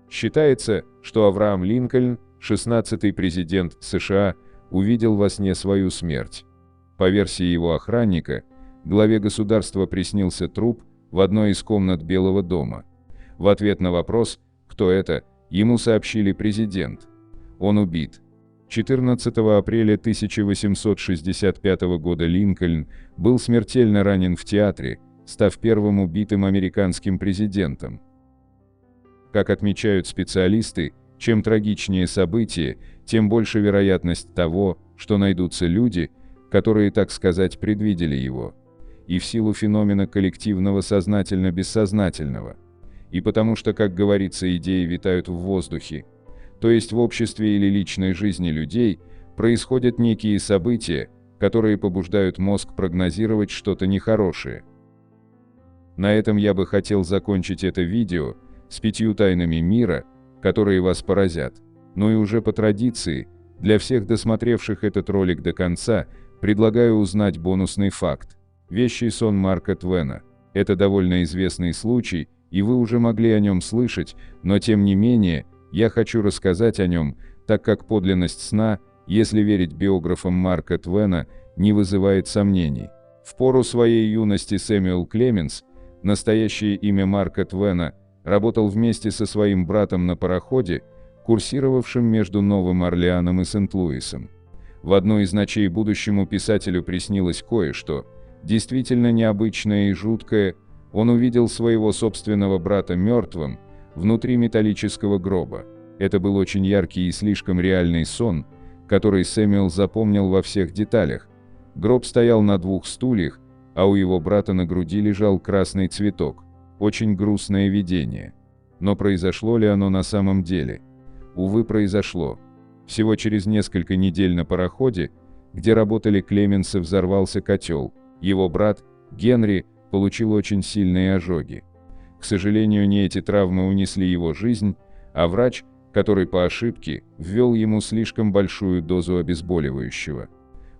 A: Считается, что Авраам Линкольн, 16-й президент США, увидел во сне свою смерть. По версии его охранника, главе государства приснился труп в одной из комнат Белого дома. В ответ на вопрос, кто это, ему сообщили: президент. Он убит. 14 апреля 1865 года Линкольн был смертельно ранен в театре, став первым убитым американским президентом. Как отмечают специалисты, чем трагичнее событие, тем больше вероятность того, что найдутся люди, которые, так сказать, предвидели его. И в силу феномена коллективного сознательно-бессознательного. И потому что, как говорится, идеи витают в воздухе. То есть в обществе или личной жизни людей происходят некие события, которые побуждают мозг прогнозировать что-то нехорошее. На этом я бы хотел закончить это видео с 5 тайнами мира, которые вас поразят. Ну и уже по традиции, для всех досмотревших этот ролик до конца, предлагаю узнать бонусный факт. Вещий сон Марка Твена. Это довольно известный случай, и вы уже могли о нем слышать, но тем не менее, я хочу рассказать о нем, так как подлинность сна, если верить биографам Марка Твена, не вызывает сомнений. В пору своей юности Сэмюэл Клеменс, настоящее имя Марка Твена, работал вместе со своим братом на пароходе, курсировавшем между Новым Орлеаном и Сент-Луисом. В одну из ночей будущему писателю приснилось кое-что, действительно необычное и жуткое. Он увидел своего собственного брата мертвым, внутри металлического гроба. Это был очень яркий и слишком реальный сон, который Сэмюэл запомнил во всех деталях. Гроб стоял на 2 стульях, а у его брата на груди лежал красный цветок. Очень грустное видение. Но произошло ли оно на самом деле? Увы, произошло. Всего через несколько недель на пароходе, где работали Клеменсы, взорвался котел. Его брат, Генри, получил очень сильные ожоги. К сожалению, не эти травмы унесли его жизнь, а врач, который по ошибке ввел ему слишком большую дозу обезболивающего.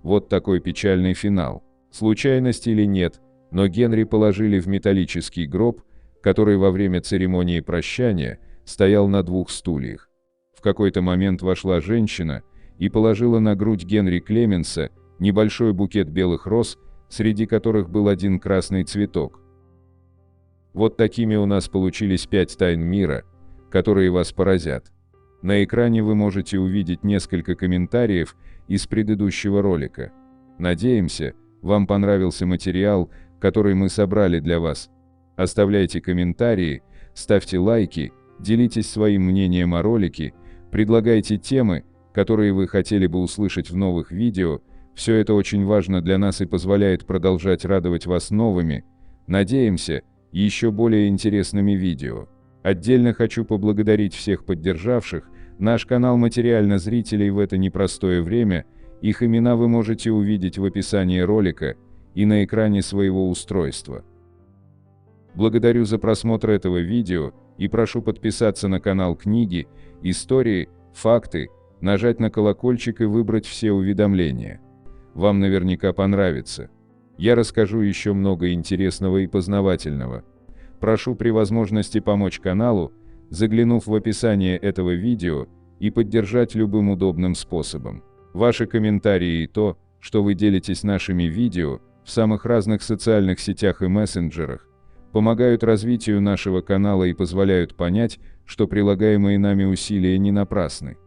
A: Вот такой печальный финал. Случайность или нет, но Генри положили в металлический гроб, который во время церемонии прощания стоял на 2 стульях. В какой-то момент вошла женщина и положила на грудь Генри Клеменса небольшой букет белых роз, среди которых был один красный цветок. Вот такими у нас получились 5 тайн мира, которые вас поразят. На экране вы можете увидеть несколько комментариев из предыдущего ролика. Надеемся, вам понравился материал, который мы собрали для вас. Оставляйте комментарии, ставьте лайки, делитесь своим мнением о ролике, предлагайте темы, которые вы хотели бы услышать в новых видео. Все это очень важно для нас и позволяет продолжать радовать вас новыми, надеемся, еще более интересными видео. Отдельно хочу поблагодарить всех поддержавших наш канал материально зрителей в это непростое время Их имена вы можете увидеть в описании ролика и на экране своего устройства. Благодарю за просмотр этого видео и прошу подписаться на канал Книги, Истории, Факты, нажать на колокольчик и выбрать все уведомления. Вам наверняка понравится. Я расскажу еще много интересного и познавательного. Прошу при возможности помочь каналу, заглянув в описание этого видео, и поддержать любым удобным способом. Ваши комментарии и то, что вы делитесь нашими видео в самых разных социальных сетях и мессенджерах, помогают развитию нашего канала и позволяют понять, что прилагаемые нами усилия не напрасны.